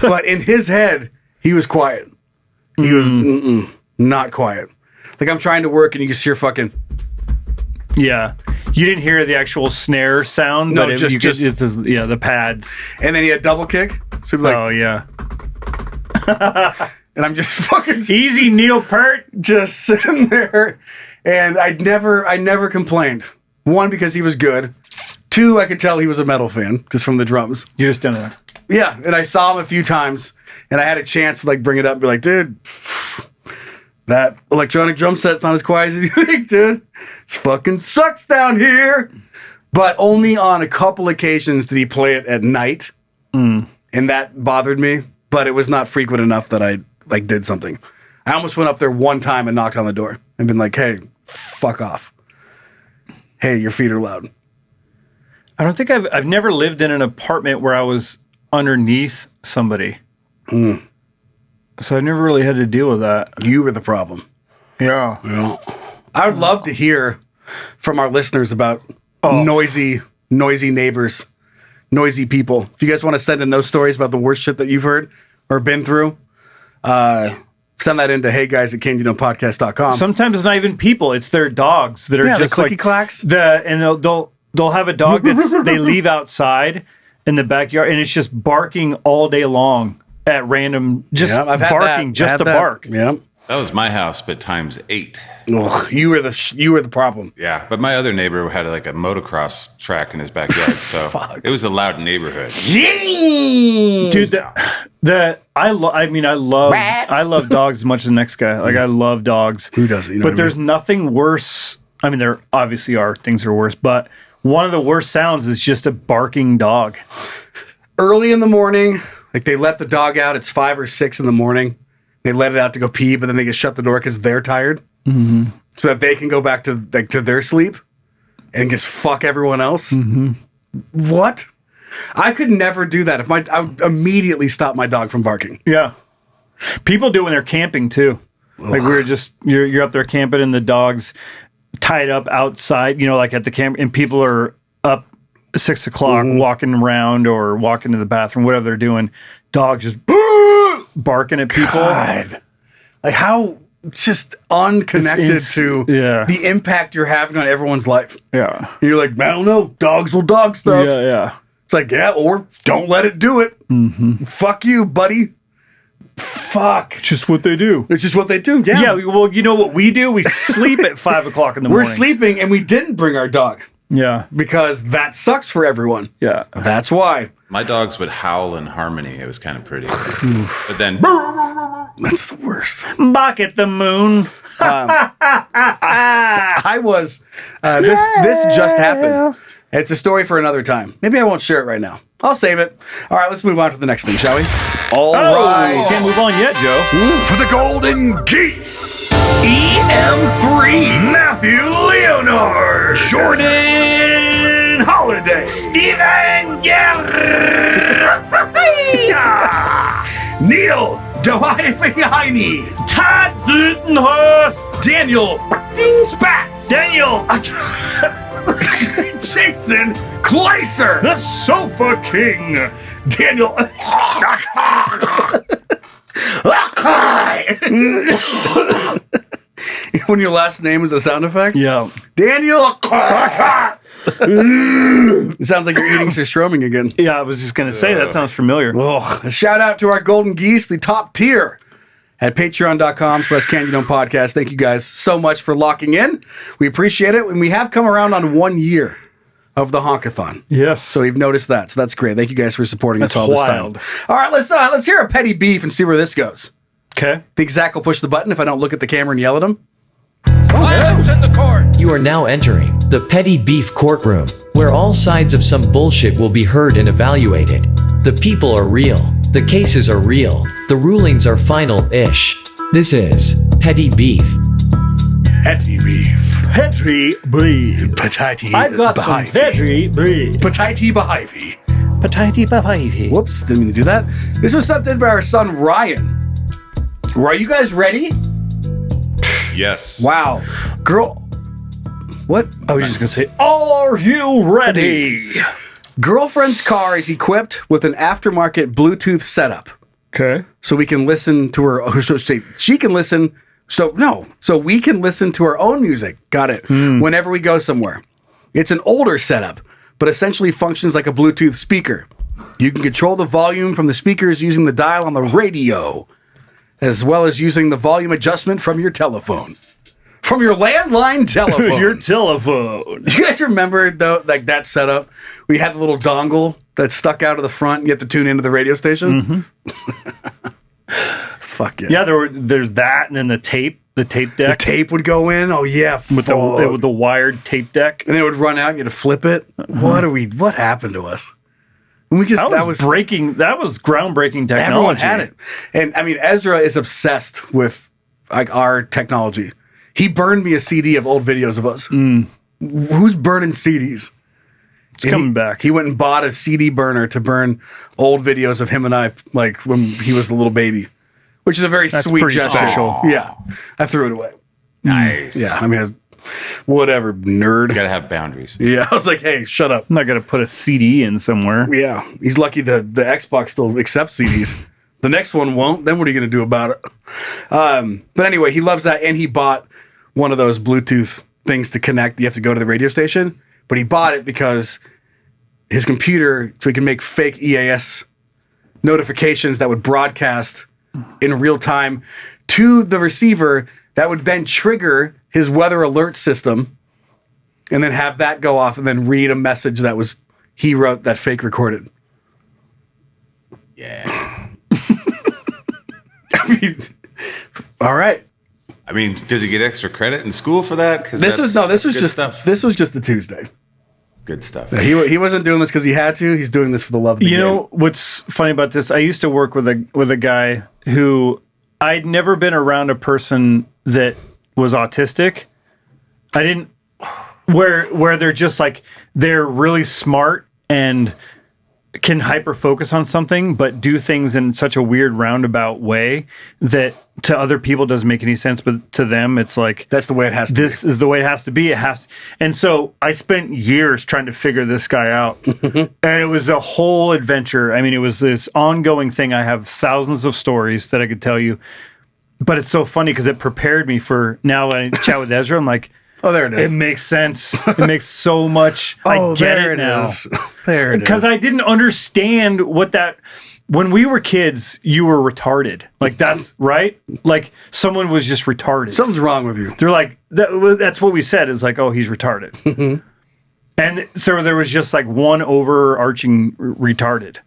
but in his head he was quiet. He was not quiet. Like I'm trying to work, and you just hear fucking. Yeah. You didn't hear the actual snare sound, No, but just the pads. And then he had double kick. So he'd be like, Oh yeah. and I'm just fucking Easy, Neil Peart. just sitting there, and I never complained. One, because he was good. Two, I could tell he was a metal fan just from the drums. You're just done that. Yeah, and I saw him a few times, and I had a chance to like bring it up and be like, dude, that electronic drum set's not as quiet as you think, dude. It fucking sucks down here. But only on a couple occasions did he play it at night, and that bothered me. But it was not frequent enough that I like did something. I almost went up there one time and knocked on the door and been like, hey, fuck off. Hey, your feet are loud. I don't think I've never lived in an apartment where I was underneath somebody. So I never really had to deal with that. You were the problem. Yeah. I would love to hear from our listeners about noisy neighbors, noisy people. If you guys want to send in those stories about the worst shit that you've heard or been through, send that into heyguys@candydomepodcast.com. Sometimes it's not even people; it's their dogs that are Yeah, the just like clicky clacks. And they'll have a dog they leave outside in the backyard, and it's just barking all day long at random, just I've had barking that. just Had to that. bark. Yeah. That was my house, but times 8. Ugh, you were the problem. Yeah, but my other neighbor had like a motocross track in his backyard, so it was a loud neighborhood. Dude, I love dogs as much as the next guy. Like I love dogs. Who doesn't? You know but what I there's nothing worse. I mean, there obviously are things that are worse, but one of the worst sounds is just a barking dog. Early in the morning, like they let the dog out. It's 5 or 6 in the morning. They let it out to go pee, but then they just shut the door because they're tired, so that they can go back to their sleep and just fuck everyone else. What? I could never do that. I would immediately stop my dog from barking. Yeah, people do when they're camping too. Like you're up there camping and the dog's tied up outside, like at the camp, and people are up 6 o'clock walking around or walking to the bathroom, whatever they're doing. Dog just barking at people. God. Like how just unconnected to the impact you're having on everyone's life. Yeah. And you're like, I don't know, dogs will dog stuff. Yeah. It's like, or don't let it do it. Fuck you, buddy. Fuck. Just what they do. It's just what they do. Yeah. Yeah. Well, you know what we do? We sleep at 5 o'clock in the morning. We're sleeping and we didn't bring our dog Yeah. because that sucks for everyone. Yeah. That's why. My dogs would howl in harmony. It was kind of pretty. But then That's the worst. Bark at the moon. I was, this just happened. It's a story for another time. Maybe I won't share it right now. I'll save it. All right, let's move on to the next thing, shall we? All right. Can't move on yet, Joe. For the Golden Geese, EM3. Matthew Leonard. Jordan Holiday, Steven Gerrard. Neil Dohifeini, Todd Zutenhoff. Daniel Spatz, Daniel. Jason Kleiser, The Sofa King. Daniel. When your last name is a sound effect? Yeah. Daniel. It sounds like you're eating surstroming again. Yeah, I was just going to say that sounds familiar. Oh, a shout out to our Golden Geese, the top tier at patreon.com/CandyDome Podcast. Thank you guys so much for locking in. We appreciate it. And we have come around on 1 year of the Honkathon. Yes. So we've noticed that. So that's great. Thank you guys for supporting us all wild. this time. All right, let's hear a petty beef and see where this goes. Okay. Think Zach will push the button if I don't look at the camera and yell at him? You are now entering the petty beef courtroom, where all sides of some bullshit will be heard and evaluated. The people are real. The cases are real. The rulings are final-ish. This is petty beef. Petty beef. Petty beef. Petty I've got some petty beef. Petty behavy. Petty beef. Whoops, didn't mean to do that. This was sent in by our son Ryan. Are you guys ready? yes. Wow. Girl. What? I was just going to say, are you ready? Girlfriend's car is equipped with an aftermarket Bluetooth setup. Okay. So we can listen to her. So she can listen. So we can listen to our own music. Got it. Whenever we go somewhere. It's an older setup, but essentially functions like a Bluetooth speaker. You can control the volume from the speakers using the dial on the radio, as well as using the volume adjustment from your telephone. From your landline telephone. Your telephone. Do you guys remember, though, like that setup? We had the little dongle that stuck out of the front. You have to tune into the radio station. Fuck yeah. Yeah, there's that, and then the tape deck. The tape would go in. Oh, yeah. with the wired tape deck. And then it would run out. You had to flip it. What happened to us? That was groundbreaking technology. Everyone had it. And I mean, Ezra is obsessed with like our technology. He burned me a CD of old videos of us. Who's burning CDs? It's coming back. He went and bought a CD burner to burn old videos of him and I, like when he was a little baby, which is a very sweet gesture. Special. Yeah. I threw it away. Nice. Yeah. I mean, whatever, nerd. You gotta have boundaries. Yeah. I was like, hey, shut up. I'm not going to put a CD in somewhere. Yeah. He's lucky the Xbox still accepts CDs. The next one won't. Then what are you going to do about it? But anyway, he loves that. And he bought one of those Bluetooth things to connect. You have to go to the radio station. But he bought it because his computer, so he can make fake EAS notifications that would broadcast in real time to the receiver that would then trigger his weather alert system and then have that go off and then read a message that was he wrote that fake recorded. Yeah. I mean, all right. I mean, does he get extra credit in school for that? Because This was just a Tuesday. Good stuff. He wasn't doing this because he had to. He's doing this for the love of the game. You know what's funny about this? I used to work with a guy who I'd never been around a person that was autistic. I didn't where they're just like they're really smart and can hyper focus on something, but do things in such a weird roundabout way that to other people doesn't make any sense, but to them it's like that's the way it has to this is the way it has to be. It has and so I spent years trying to figure this guy out. And it was a whole adventure. I mean, it was this ongoing thing. I have thousands of stories that I could tell you. But it's so funny because it prepared me for now when I chat with Ezra, I'm like, oh, there it is. It makes sense. It makes so much. I get there it now. There it is. Because I didn't understand what that. When we were kids, you were retarded. Like that's right. Like someone was just retarded. Something's wrong with you. They're like that's what we said. Is like, oh, he's retarded. And so there was just like one overarching retarded.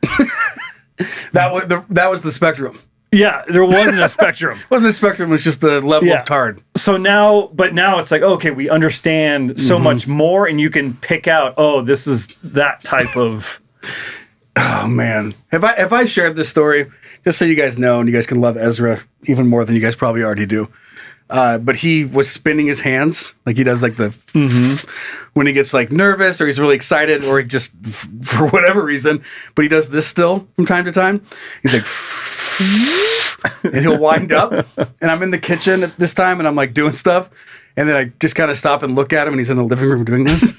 that was the spectrum. Yeah, there wasn't a spectrum. Wasn't the spectrum? It was just the level of tard. So now it's like, okay, we understand so much more, and you can pick out, oh, this is that type of. Oh man, have I shared this story just so you guys know, and you guys can love Ezra even more than you guys probably already do. But he was spinning his hands like he does, like the when he gets like nervous or he's really excited or he just for whatever reason. But he does this still from time to time. He's like. And he'll wind up, and I'm in the kitchen at this time, and I'm like doing stuff, and then I just kind of stop and look at him, and he's in the living room doing this,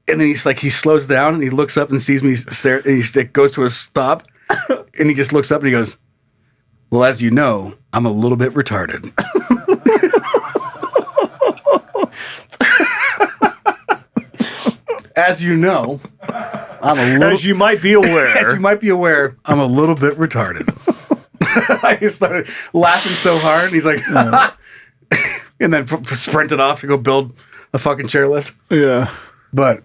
and then he's like, he slows down, and he looks up and sees me stare, and he goes to a stop, and he just looks up and he goes, "Well, as you know, I'm a little bit retarded." As you know, as you might be aware, I'm a little bit retarded. I just started laughing so hard. And he's like, and then sprinted off to go build a fucking chairlift. Yeah. But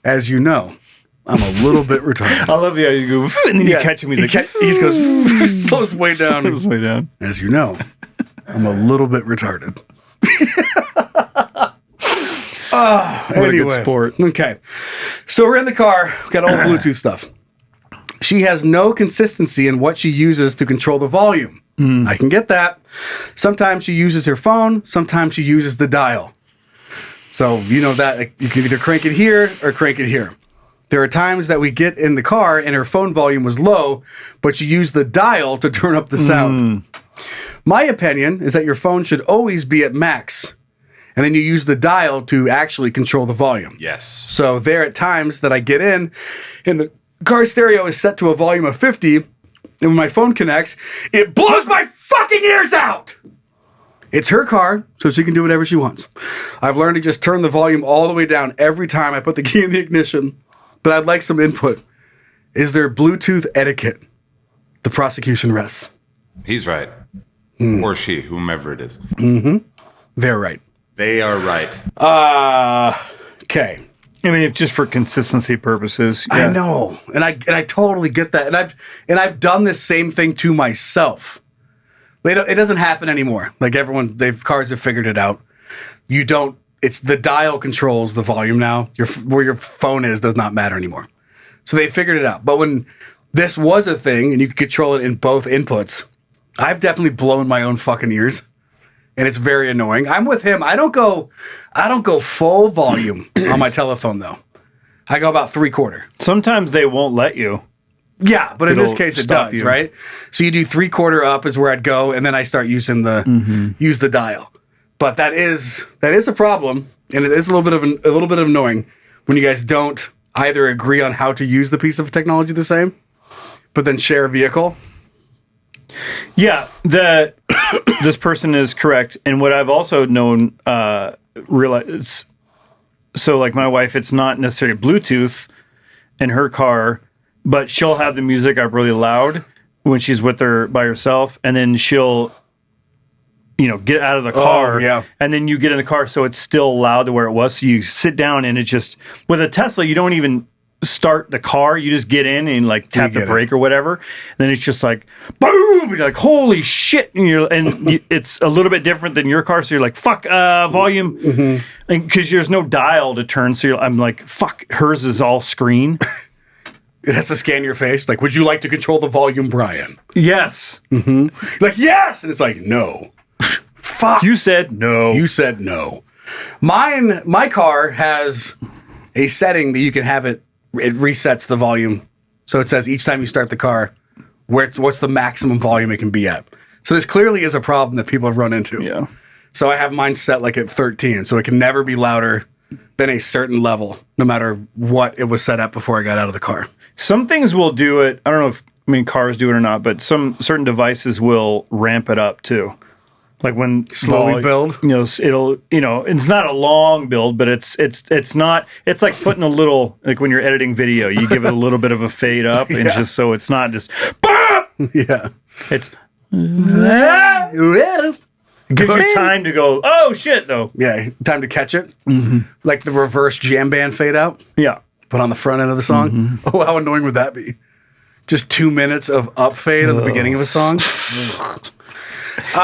as you know, I'm a little bit retarded. I love the idea you go, and then you catch him. He's like, he just goes, slows way down. Slows way down. As you know, I'm a little bit retarded. What a good sport. Okay. So we're in the car. We've got all the Bluetooth stuff. She has no consistency in what she uses to control the volume. I can get that. Sometimes she uses her phone. Sometimes she uses the dial. So you know that like, you can either crank it here or crank it here. There are times that we get in the car and her phone volume was low, but she used the dial to turn up the sound. My opinion is that your phone should always be at max. And then you use the dial to actually control the volume. Yes. So there are times that I get in and the car stereo is set to a volume of 50. And when my phone connects, it blows my fucking ears out. It's her car, so she can do whatever she wants. I've learned to just turn the volume all the way down every time I put the key in the ignition. But I'd like some input. Is there Bluetooth etiquette? The prosecution rests. He's right. Or she, whomever it is. They're right. They are right. Okay. I mean, if just for consistency purposes. Yeah. I know. And I totally get that. And I've done this same thing to myself. It doesn't happen anymore. Like cars have figured it out. It's the dial controls the volume now. Where your phone is does not matter anymore. So they figured it out. But when this was a thing and you could control it in both inputs, I've definitely blown my own fucking ears. And it's very annoying. I'm with him. I don't go full volume on my telephone though. I go about 3/4. Sometimes they won't let you. Yeah, but in this case it does, you. right? So you do 3/4 up is where I'd go, and then I start using use the dial. But that is a problem, and it is a little bit of annoying when you guys don't either agree on how to use the piece of technology the same, but then share a vehicle. Yeah, this person is correct. And what I've also known, realized, so like my wife, it's not necessarily Bluetooth in her car, but she'll have the music up really loud when she's with her by herself, and then she'll, get out of the car, and then you get in the car, so it's still loud to where it was. So you sit down, and it just, with a Tesla, you don't even start the car, you just get in and like tap the brake or whatever, and then it's just like boom, you're like holy shit, and it's a little bit different than your car, so you're like fuck, volume, because there's no dial to turn, so I'm like fuck, hers is all screen. It has to scan your face, like, would you like to control the volume, Brian? Yes. Like, yes, and it's like, no. Fuck, you said no. My car has a setting that you can have it resets the volume. So it says each time you start the car, what's the maximum volume it can be at. So this clearly is a problem that people have run into. Yeah. So I have mine set like at 13, so it can never be louder than a certain level, no matter what it was set at before I got out of the car. Some things will do it. I don't know if cars do it or not, but some certain devices will ramp it up too. Like when slowly build, it'll, it's not a long build, but it's not, it's like putting a little, like when you're editing video, you give it a little bit of a fade up and just so it's not just, yeah, it's, it gives you time to go, oh shit though. Yeah. Time to catch it. Like the reverse jam band fade out. Yeah. But on the front end of the song. Oh, how annoying would that be? Just 2 minutes of up fade at the beginning of a song.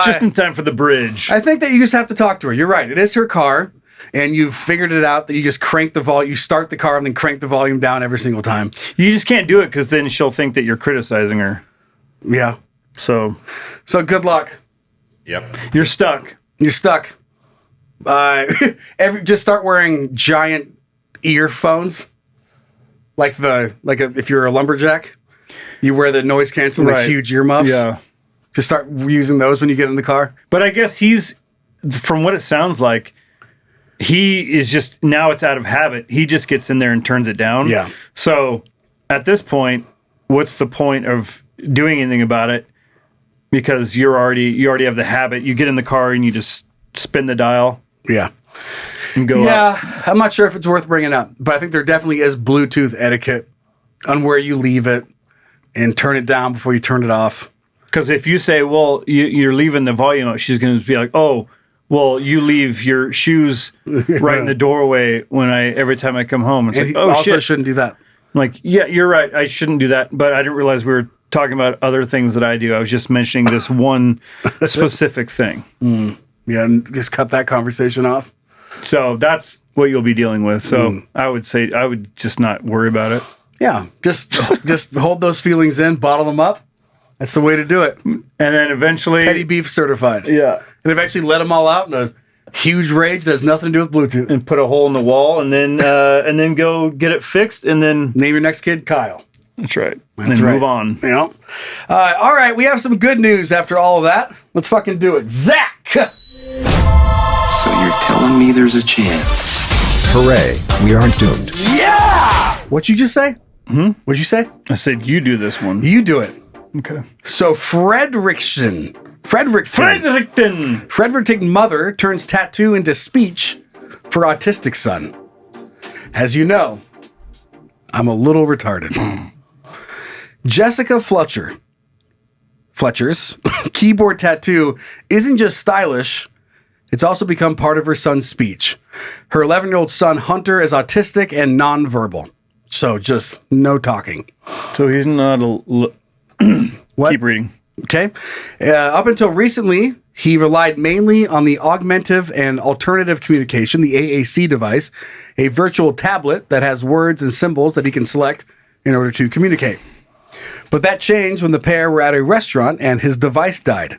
Just in time for the bridge. I think that you just have to talk to her. You're right. It is her car, and you've figured it out that you just crank the volume. You start the car and then crank the volume down every single time. You just can't do it because then she'll think that you're criticizing her. Yeah. So good luck. Yep. You're stuck. Just start wearing giant earphones, if you're a lumberjack, you wear the noise canceling, the huge earmuffs. Yeah. Just start using those when you get in the car. But I guess from what it sounds like, he is just, now it's out of habit. He just gets in there and turns it down. Yeah. So at this point, what's the point of doing anything about it? Because you already have the habit. You get in the car and you just spin the dial. Yeah. And go up. I'm not sure if it's worth bringing up, but I think there definitely is Bluetooth etiquette on where you leave it and turn it down before you turn it off. Because if you say, well, you're leaving the volume up, she's going to be like, oh, well, you leave your shoes right in the doorway every time I come home. It's like, oh, also shit. shouldn't do that. I'm like, yeah, you're right. I shouldn't do that. But I didn't realize we were talking about other things that I do. I was just mentioning this one specific thing. Yeah, and just cut that conversation off. So that's what you'll be dealing with. So I would say I would just not worry about it. Yeah, just hold those feelings in, bottle them up. That's the way to do it. And then eventually... Petty beef certified. Yeah. And eventually let them all out in a huge rage that has nothing to do with Bluetooth. And put a hole in the wall and then go get it fixed and then... Name your next kid Kyle. That's right. And then move on. Yeah. All right, we have some good news after all of that. Let's fucking do it. Zach! So you're telling me there's a chance? Hooray, we aren't doomed. Yeah! What'd you just say? What'd you say? I said you do this one. You do it. Okay. So Fredericton mother turns tattoo into speech for autistic son. As you know, I'm a little retarded. Jessica Fletcher's keyboard tattoo isn't just stylish, it's also become part of her son's speech. Her 11-year-old son Hunter is autistic and nonverbal. So just no talking. So he's not What? Keep reading. Okay. Up until recently, he relied mainly on the augmentative and alternative communication, the AAC device, a virtual tablet that has words and symbols that he can select in order to communicate. But that changed when the pair were at a restaurant and his device died.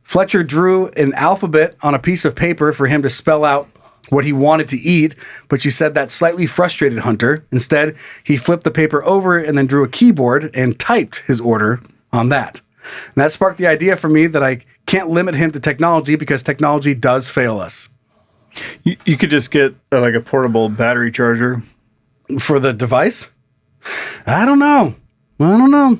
Fletcher drew an alphabet on a piece of paper for him to spell out what he wanted to eat, but she said that slightly frustrated Hunter. Instead, he flipped the paper over and then drew a keyboard and typed his order on that. And that sparked the idea for me that I can't limit him to technology because technology does fail us. You could just get like a portable battery charger. For the device? I don't know. I don't know.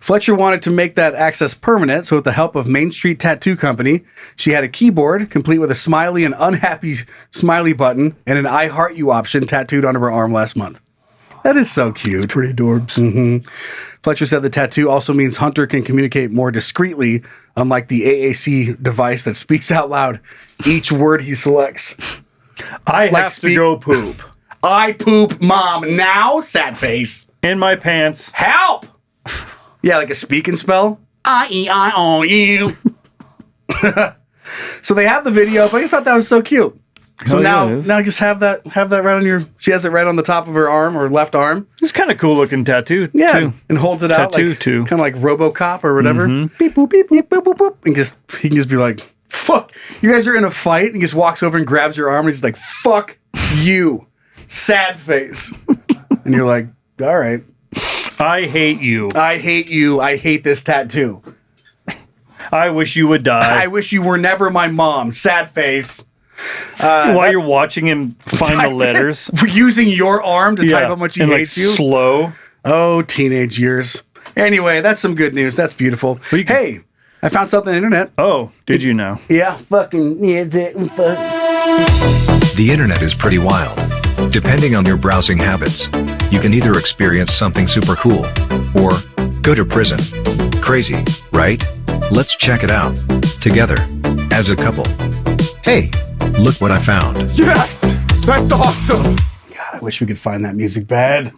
Fletcher wanted to make that access permanent, so with the help of Main Street Tattoo Company, she had a keyboard complete with a smiley and unhappy smiley button and an I Heart You option tattooed onto her arm last month. That is so cute. It's pretty adorbs. Mm-hmm. Fletcher said the tattoo also means Hunter can communicate more discreetly, unlike the AAC device that speaks out loud each word he selects. I have to go poop. I poop, mom, now, sad face. In my pants. Help! Yeah, like a speak and spell. I-E-I-O-U. So they have the video, but I just thought that was so cute. So now just have that right on your. She has it right on the top of her arm or left arm. It's kind of cool looking tattoo. Yeah, too. And holds it out like too. kind of like RoboCop or whatever. Mm-hmm. Beep boop beep beep boop boop boop, and he can just be like, "Fuck!" You guys are in a fight, and he just walks over and grabs your arm, and he's like, "Fuck you, sad face," and you're like, "All right." I hate you. I hate you. I hate this tattoo. I wish you would die. I wish you were never my mom. Sad face. While you're watching him find the letters. Using your arm to type how much he hates you. Slow. Oh, teenage years. Anyway, that's some good news. That's beautiful. Hey, I found something on the internet. Oh, did you know? Yeah. Fucking. The internet is pretty wild. Depending on your browsing habits, you can either experience something super cool or go to prison. Crazy, right? Let's check it out together as a couple. Hey, look what I found. Yes! That's awesome! God, I wish we could find that music bad.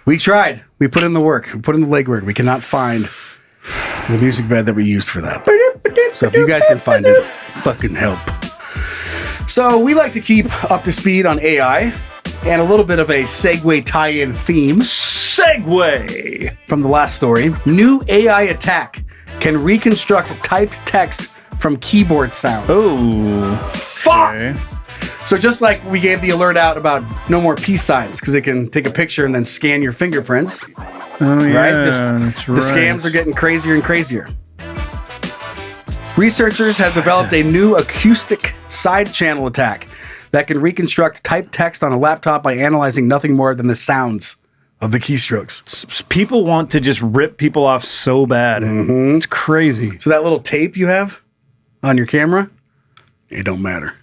We tried. We put in the work. We put in the legwork. We cannot find the music bed that we used for that. So if you guys can find it, fucking help. So we like to keep up to speed on AI and a little bit of a segue tie-in theme. Segue! From the last story. New AI attack can reconstruct typed text from keyboard sounds. Oh. Fuck! Okay. So just like we gave the alert out about no more peace signs, because it can take a picture and then scan your fingerprints. Oh, yeah. Right? That's right. The scams are getting crazier and crazier. Researchers have developed a new acoustic side channel attack that can reconstruct typed text on a laptop by analyzing nothing more than the sounds of the keystrokes. People want to just rip people off so bad. Mm-hmm. It's crazy. So that little tape you have on your camera, it don't matter.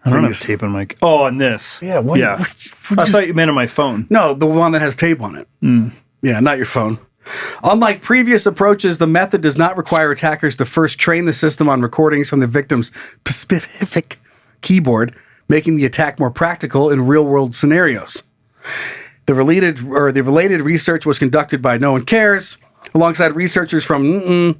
I don't have tape on my... Oh, on this. Yeah. I thought you meant on my phone. No, the one that has tape on it. Mm. Yeah, not your phone. Unlike previous approaches, the method does not require attackers to first train the system on recordings from the victim's specific keyboard, making the attack more practical in real-world scenarios. The related research was conducted by No One Cares, alongside researchers from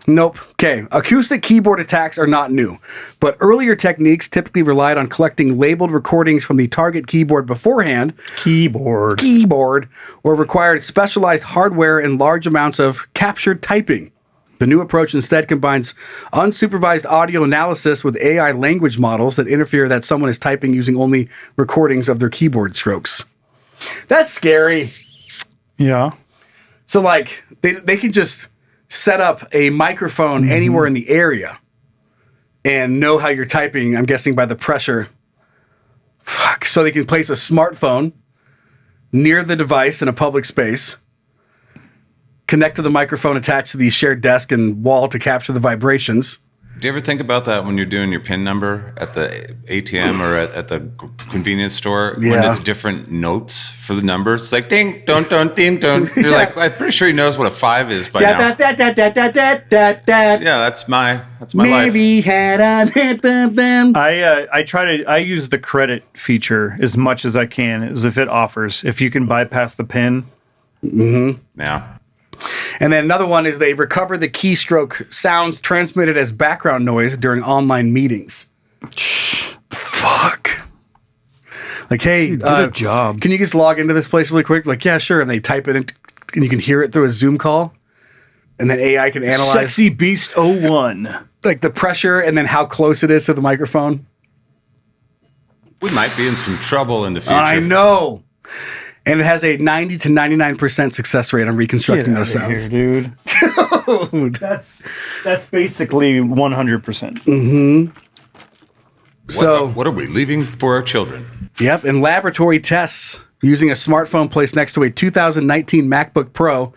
Nope. Okay. Acoustic keyboard attacks are not new, but earlier techniques typically relied on collecting labeled recordings from the target keyboard beforehand. Keyboard. Or required specialized hardware and large amounts of captured typing. The new approach instead combines unsupervised audio analysis with AI language models that interfere that someone is typing using only recordings of their keyboard strokes. That's scary. Yeah. So, like, they can just set up a microphone anywhere in the area and know how you're typing, I'm guessing by the pressure. Fuck. So they can place a smartphone near the device in a public space, connect to the microphone attached to the shared desk and wall to capture the vibrations. Do you ever think about that when you're doing your PIN number at the ATM or at the convenience store? Yeah. When it's different notes for the numbers? It's like ding, don't, ding, don't. You're like, I'm pretty sure he knows what a 5 is by now. Yeah, that's my Maybe life. had I use the credit feature as much as I can, as if it offers. If you can bypass the PIN. Mm-hmm. Yeah. And then another one is they recover the keystroke sounds transmitted as background noise during online meetings. Fuck. Like, hey, good job. Can you just log into this place really quick? Like, yeah, sure. And they type it in, and you can hear it through a Zoom call. And then AI can analyze. Sexy Beast 01. Like the pressure and then how close it is to the microphone. We might be in some trouble in the future. I know. And it has a 90 to 99% success rate on reconstructing those sounds. Here, dude. That's basically 100%. Mm-hmm. So what are we leaving for our children? Yep. In laboratory tests Using a smartphone placed next to a 2019 MacBook Pro,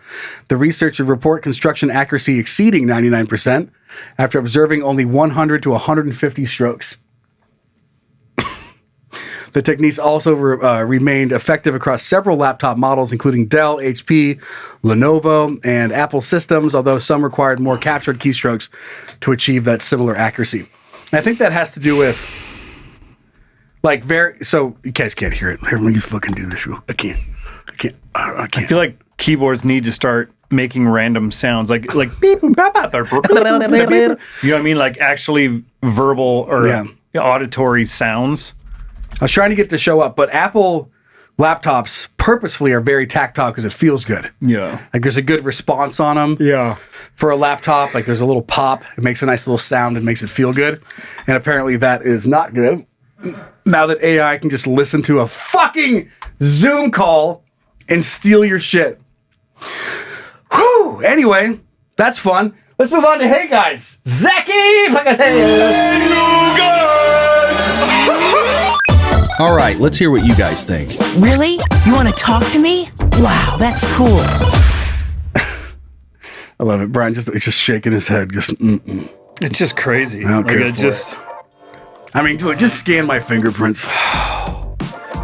the researchers report construction accuracy exceeding 99% after observing only 100 to 150 strokes. The techniques also remained effective across several laptop models, including Dell, HP, Lenovo, and Apple systems, although some required more captured keystrokes to achieve that similar accuracy. And I think that has to do with, like, so you guys can't hear it. Here, let me just fucking do this. I can't. I feel like keyboards need to start making random sounds, like beep, boop, bop, bop, boop, boop, boop, you know what I mean? Like actually verbal or auditory sounds. I was trying to get to show up, but Apple laptops purposefully are very tactile because it feels good. Yeah. Like there's a good response on them. Yeah. For a laptop, like there's a little pop. It makes a nice little sound and makes it feel good. And apparently that is not good. Now that AI can just listen to a fucking Zoom call and steal your shit. Whew. Anyway, that's fun. Let's move on to Hey Guys. Zachy! Fucking hey. All right, let's hear what you guys think. Really? You want to talk to me? Wow, that's cool. I love it. Brian just shaking his head. Just It's just crazy. I don't care for it. I mean, just scan my fingerprints.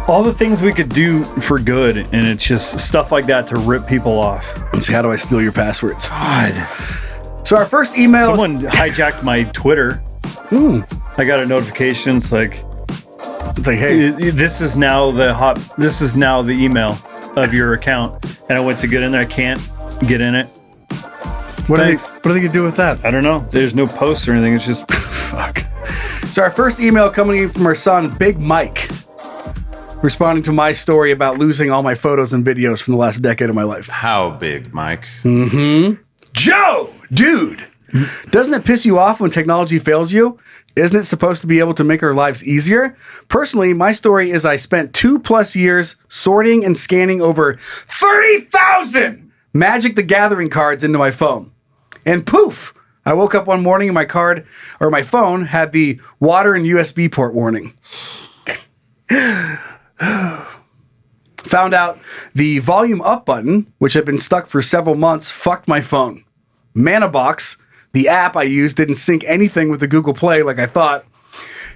All the things we could do for good, and it's just stuff like that to rip people off. Let's see, how do I steal your passwords? God. So our first email. Someone hijacked my Twitter. I got a notification. It's like, hey, this is now the email of your account, and I went to get in there. I can't get in it. What are they gonna do with that? I don't know. There's no posts or anything. It's just fuck. So our first email coming in from our son, Big Mike, responding to my story about losing all my photos and videos from the last decade of my life. How big, Mike? Joe, dude, doesn't it piss you off when technology fails you? Isn't it supposed to be able to make our lives easier? Personally, my story is I spent 2+ years sorting and scanning over 30,000 Magic the Gathering cards into my phone. And poof, I woke up one morning and my phone had the water and USB port warning. Found out the volume up button, which had been stuck for several months, fucked my phone. Manabox, the app I used, didn't sync anything with the Google Play like I thought.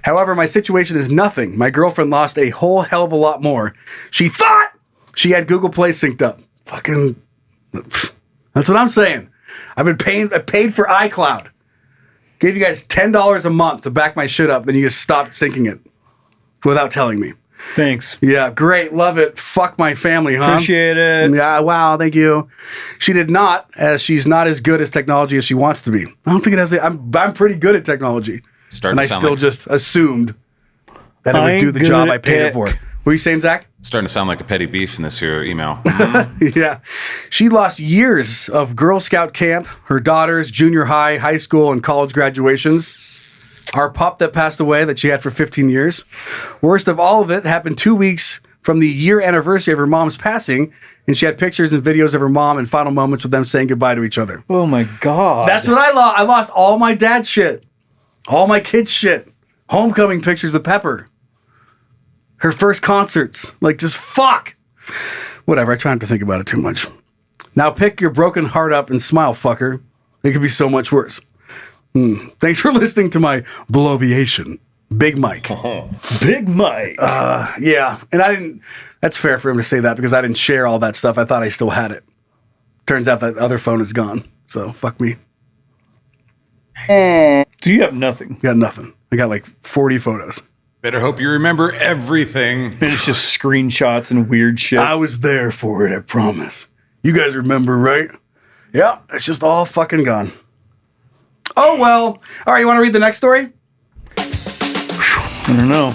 However, my situation is nothing. My girlfriend lost a whole hell of a lot more. She thought she had Google Play synced up. Fucking, that's what I'm saying. I've been paid for iCloud. Gave you guys $10 a month to back my shit up, then you just stopped syncing it without telling me. Thanks. Yeah, great. Love it. Fuck my family, huh? Appreciate it. Yeah, wow, thank you. She did not, as she's not as good as technology as she wants to be. I don't think it has I'm pretty good at technology. And I still just assumed that it would do the job I paid it for. What were you saying, Zach? Starting to sound like a petty beef in this here email. Yeah. She lost years of Girl Scout camp, her daughter's junior high, high school, and college graduations. Our pup that passed away that she had for 15 years. Worst of all of it happened 2 weeks from the year anniversary of her mom's passing, and she had pictures and videos of her mom and final moments with them saying goodbye to each other. Oh my God. That's what I lost. I lost all my dad's shit. All my kids' shit. Homecoming pictures with Pepper. Her first concerts. Like, just fuck. Whatever, I try not to think about it too much. Now pick your broken heart up and smile, fucker. It could be so much worse. Thanks for listening to my bloviation. Big Mike. Big Mike. Yeah. And that's fair for him to say that because I didn't share all that stuff. I thought I still had it. Turns out that other phone is gone. So fuck me. So you have nothing. Got nothing. I got like 40 photos. Better hope you remember everything. And it's just screenshots and weird shit. I was there for it, I promise. You guys remember, right? Yeah, it's just all fucking gone. Oh, well. All right, you want to read the next story? I don't know.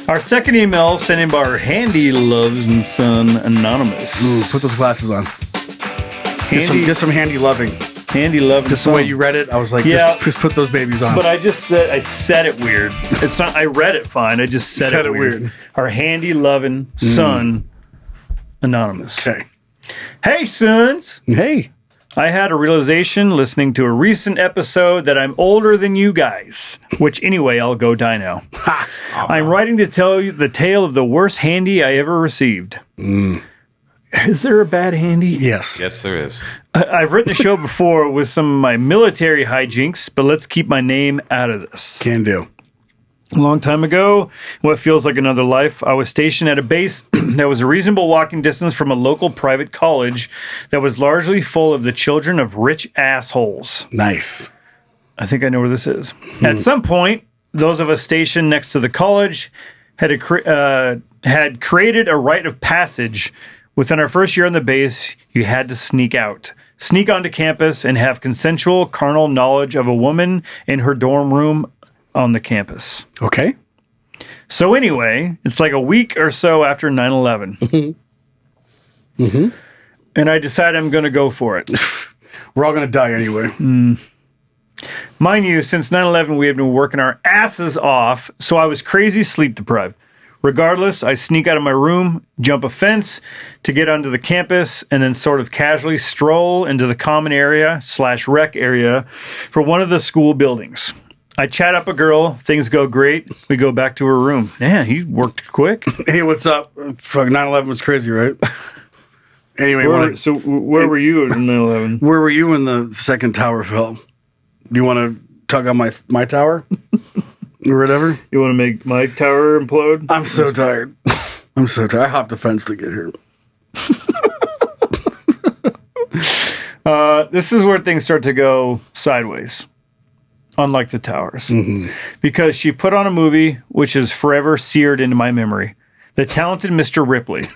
Our second email sent in by our Handy Loves and Son Anonymous. Ooh, put those glasses on. Just some handy loving. Handy Love. Just the way you read it, I was like, just put those babies on. But I said it weird. It's not. I read it fine. I just said it weird. Our Handy Loving Son Anonymous. Okay. Hey, sons. Hey. I had a realization listening to a recent episode that I'm older than you guys. Which, anyway, I'll go die now. I'm writing to tell you the tale of the worst handy I ever received. Is there a bad handy? Yes. Yes, there is. I've written the show before with some of my military hijinks, but let's keep my name out of this. Can do. A long time ago, what feels like another life, I was stationed at a base that was a reasonable walking distance from a local private college that was largely full of the children of rich assholes. Nice. I think I know where this is. At some point, those of us stationed next to the college had created a rite of passage. Within our first year on the base, you had to sneak onto campus, and have consensual carnal knowledge of a woman in her dorm room on the campus. Okay. So anyway, it's like a week or so after 9/11. And I decide I'm going to go for it. We're all going to die anyway. Mind you, since 9/11, we had been working our asses off, so I was crazy sleep deprived. Regardless, I sneak out of my room, jump a fence to get onto the campus, and then sort of casually stroll into the common area / rec area for one of the school buildings. I chat up a girl. Things go great. We go back to her room. Man, he worked quick. Hey, what's up? Fuck, 9/11 was crazy, right? Anyway, where were you in 9/11? Where were you when the second tower fell? Do you want to tug on my tower? Or whatever? You want to make my tower implode? I'm so tired. I hopped the fence to get here. This is where things start to go sideways, unlike the towers. Because she put on a movie which is forever seared into my memory. The Talented Mr. Ripley.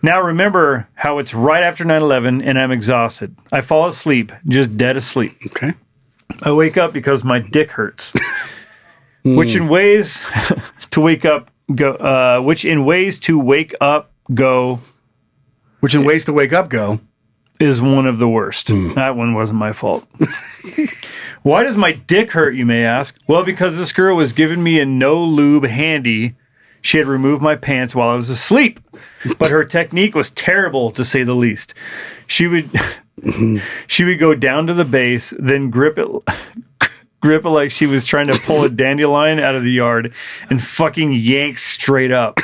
Now remember how it's right after 9/11 and I'm exhausted. I fall asleep, just dead asleep. Okay. I wake up because my dick hurts. Which in ways to wake up go is one of the worst. That one wasn't my fault. Why does my dick hurt, you may ask? Well, because this girl was giving me a no lube handy. She had removed my pants while I was asleep, but her technique was terrible to say the least. She would go down to the base, then grip it like she was trying to pull a dandelion out of the yard and fucking yank straight up.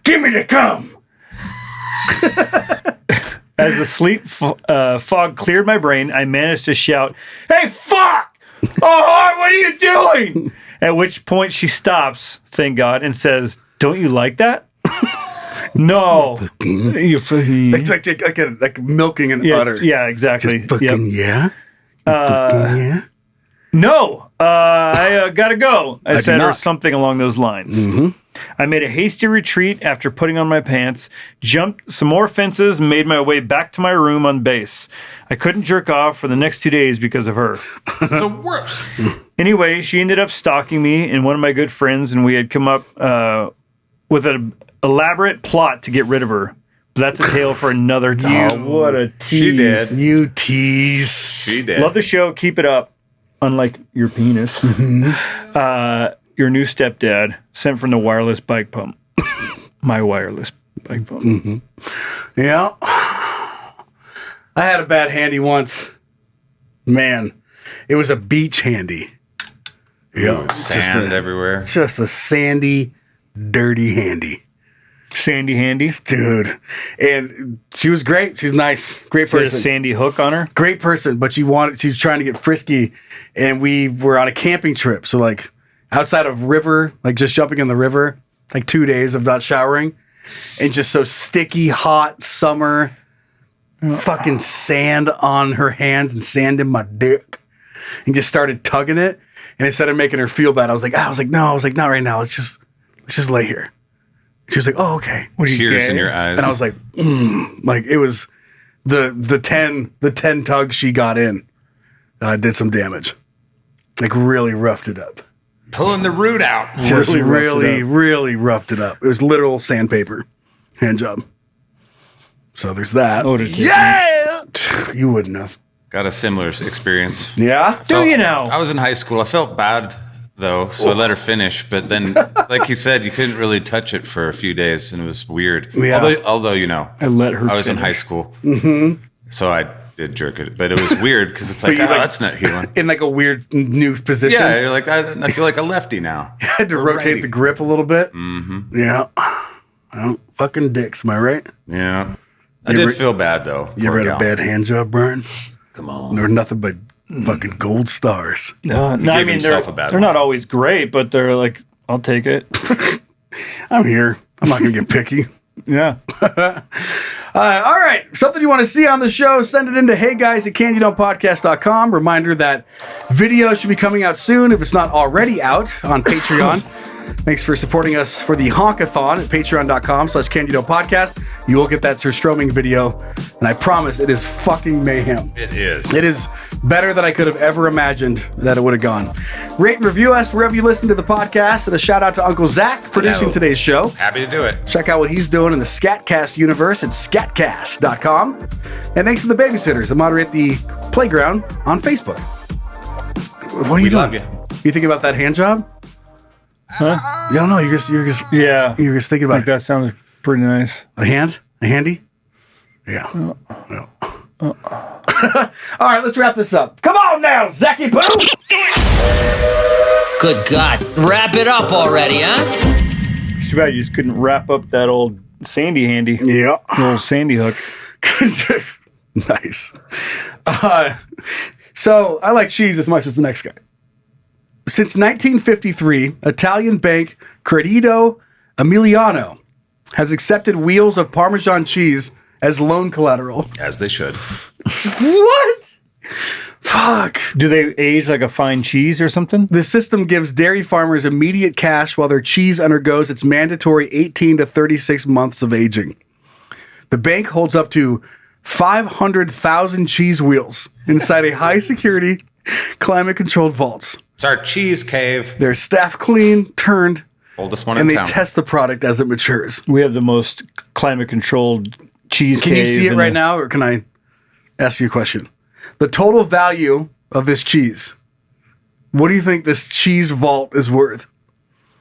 Give me the cum! As the sleep fog cleared my brain, I managed to shout, "Hey, fuck! Oh, what are you doing?" At which point she stops, thank God, and says, "Don't you like that?" No. It's like milking an udder. Yeah, exactly. Just fucking yeah? Yeah? No. I gotta go. I said, or something along those lines. I made a hasty retreat after putting on my pants, jumped some more fences, and made my way back to my room on base. I couldn't jerk off for the next 2 days because of her. It's the worst. Anyway, she ended up stalking me and one of my good friends, and we had come up with an elaborate plot to get rid of her. But that's a tale for another time. What a tease. She did. You tease. She did. Love the show. Keep it up. Unlike your penis. Your new stepdad sent from the wireless bike pump. My wireless bike pump. Yeah. I had a bad handy once. Man, it was a beach handy. Yeah. Sand everywhere. Just a sandy, dirty handy. Sandy handy? Dude. And she was great. She's nice. Great She had a person. sandy hook on her? Great person, but she was trying to get frisky. And we were on a camping trip. So like outside of river, like just jumping in the river, like 2 days of not showering. And just so sticky, hot summer, fucking sand on her hands and sand in my dick. And just started tugging it. And instead of making her feel bad, I was like, not right now. Let's just lay here. She was like, "Oh, okay." Tears in your eyes. And I was like, like it was the 10 tugs she got in did some damage. Like really roughed it up. Pulling the root out. Just really roughed it up. It was literal sandpaper hand job. So there's that. Yeah. You wouldn't have. Got a similar experience. Yeah? You know? I was in high school. I felt bad though, so I let her finish. But then, like he said, you couldn't really touch it for a few days, and it was weird. Yeah. Although you know, I let her. I was in finish. high school. So I did jerk it, but it was weird because it's like, that's not healing. In like a weird new position. Yeah, you're like, I feel like a lefty now. You had to rotate the grip a little bit. Mm-hmm. Yeah. Oh, fucking dicks, am I right? Yeah. I did feel bad, though. You ever had a bad hand job, Brian? Come on. There were nothing but fucking gold stars. No, I mean, they're not always great, but they're like, I'll take it. I'm here. I'm not going to get picky. Yeah. All right. Something you want to see on the show, send it into heyguys@canyondonepodcast.com. Reminder that video should be coming out soon if it's not already out on Patreon. Thanks for supporting us for the Honkathon at patreon.com/canyondonepodcast. You will get that surstroming video, and I promise it is fucking mayhem. It is. It is better than I could have ever imagined that it would have gone. Rate and review us wherever you listen to the podcast, and a shout out to Uncle Zach producing today's show. Happy to do it. Check out what he's doing in the Scatcast universe at scatcast.com. And thanks to the babysitters that moderate the playground on Facebook. What are you doing? Love you. You thinking about that hand job? Huh? You don't know. You're just you're just thinking about it. That sounds pretty nice. A handy? Yeah. No. All right, let's wrap this up. Come on now, Zacky Poo. Good God. Wrap it up already, huh? Too bad you just couldn't wrap up that old Sandy handy. Yeah. The old Sandy hook. Nice. So I like cheese as much as the next guy. Since 1953, Italian bank Credito Emiliano has accepted wheels of Parmesan cheese as loan collateral. As they should. What? Fuck. Do they age like a fine cheese or something? The system gives dairy farmers immediate cash while their cheese undergoes its mandatory 18 to 36 months of aging. The bank holds up to 500,000 cheese wheels inside a high-security, climate-controlled vaults. It's our cheese cave. They're staff clean, turned, Oldest one and in they town. test the product as it matures. We have the most climate-controlled cheese Can cave. you see it right now, or can I ask you a question? The total value of this cheese, what do you think this cheese vault is worth?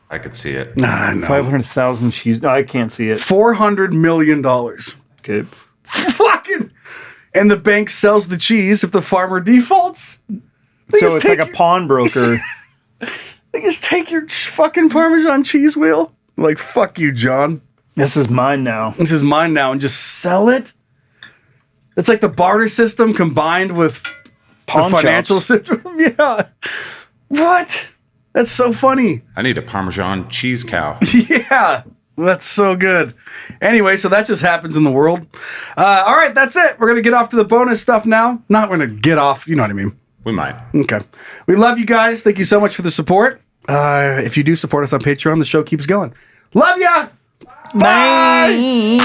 I could see it. Nah, no. 500,000 cheese. No, I can't see it. $400 million. Okay. Fucking. And the bank sells the cheese if the farmer defaults. So it's like a pawnbroker. They just take your fucking Parmesan cheese wheel. Like, fuck you, John. This is mine now. This is mine now, and just sell it. It's like the barter system combined with Pawn the financial shops. system. Yeah. What? That's so funny. I need a Parmesan cheese cow. Yeah. That's so good. Anyway, so that just happens in the world. All right, that's it. We're going to get off to the bonus stuff now. Not going to get off, you know what I mean. We might. Okay. We love you guys. Thank you so much for the support. If you do support us on Patreon, the show keeps going. Love ya! Bye!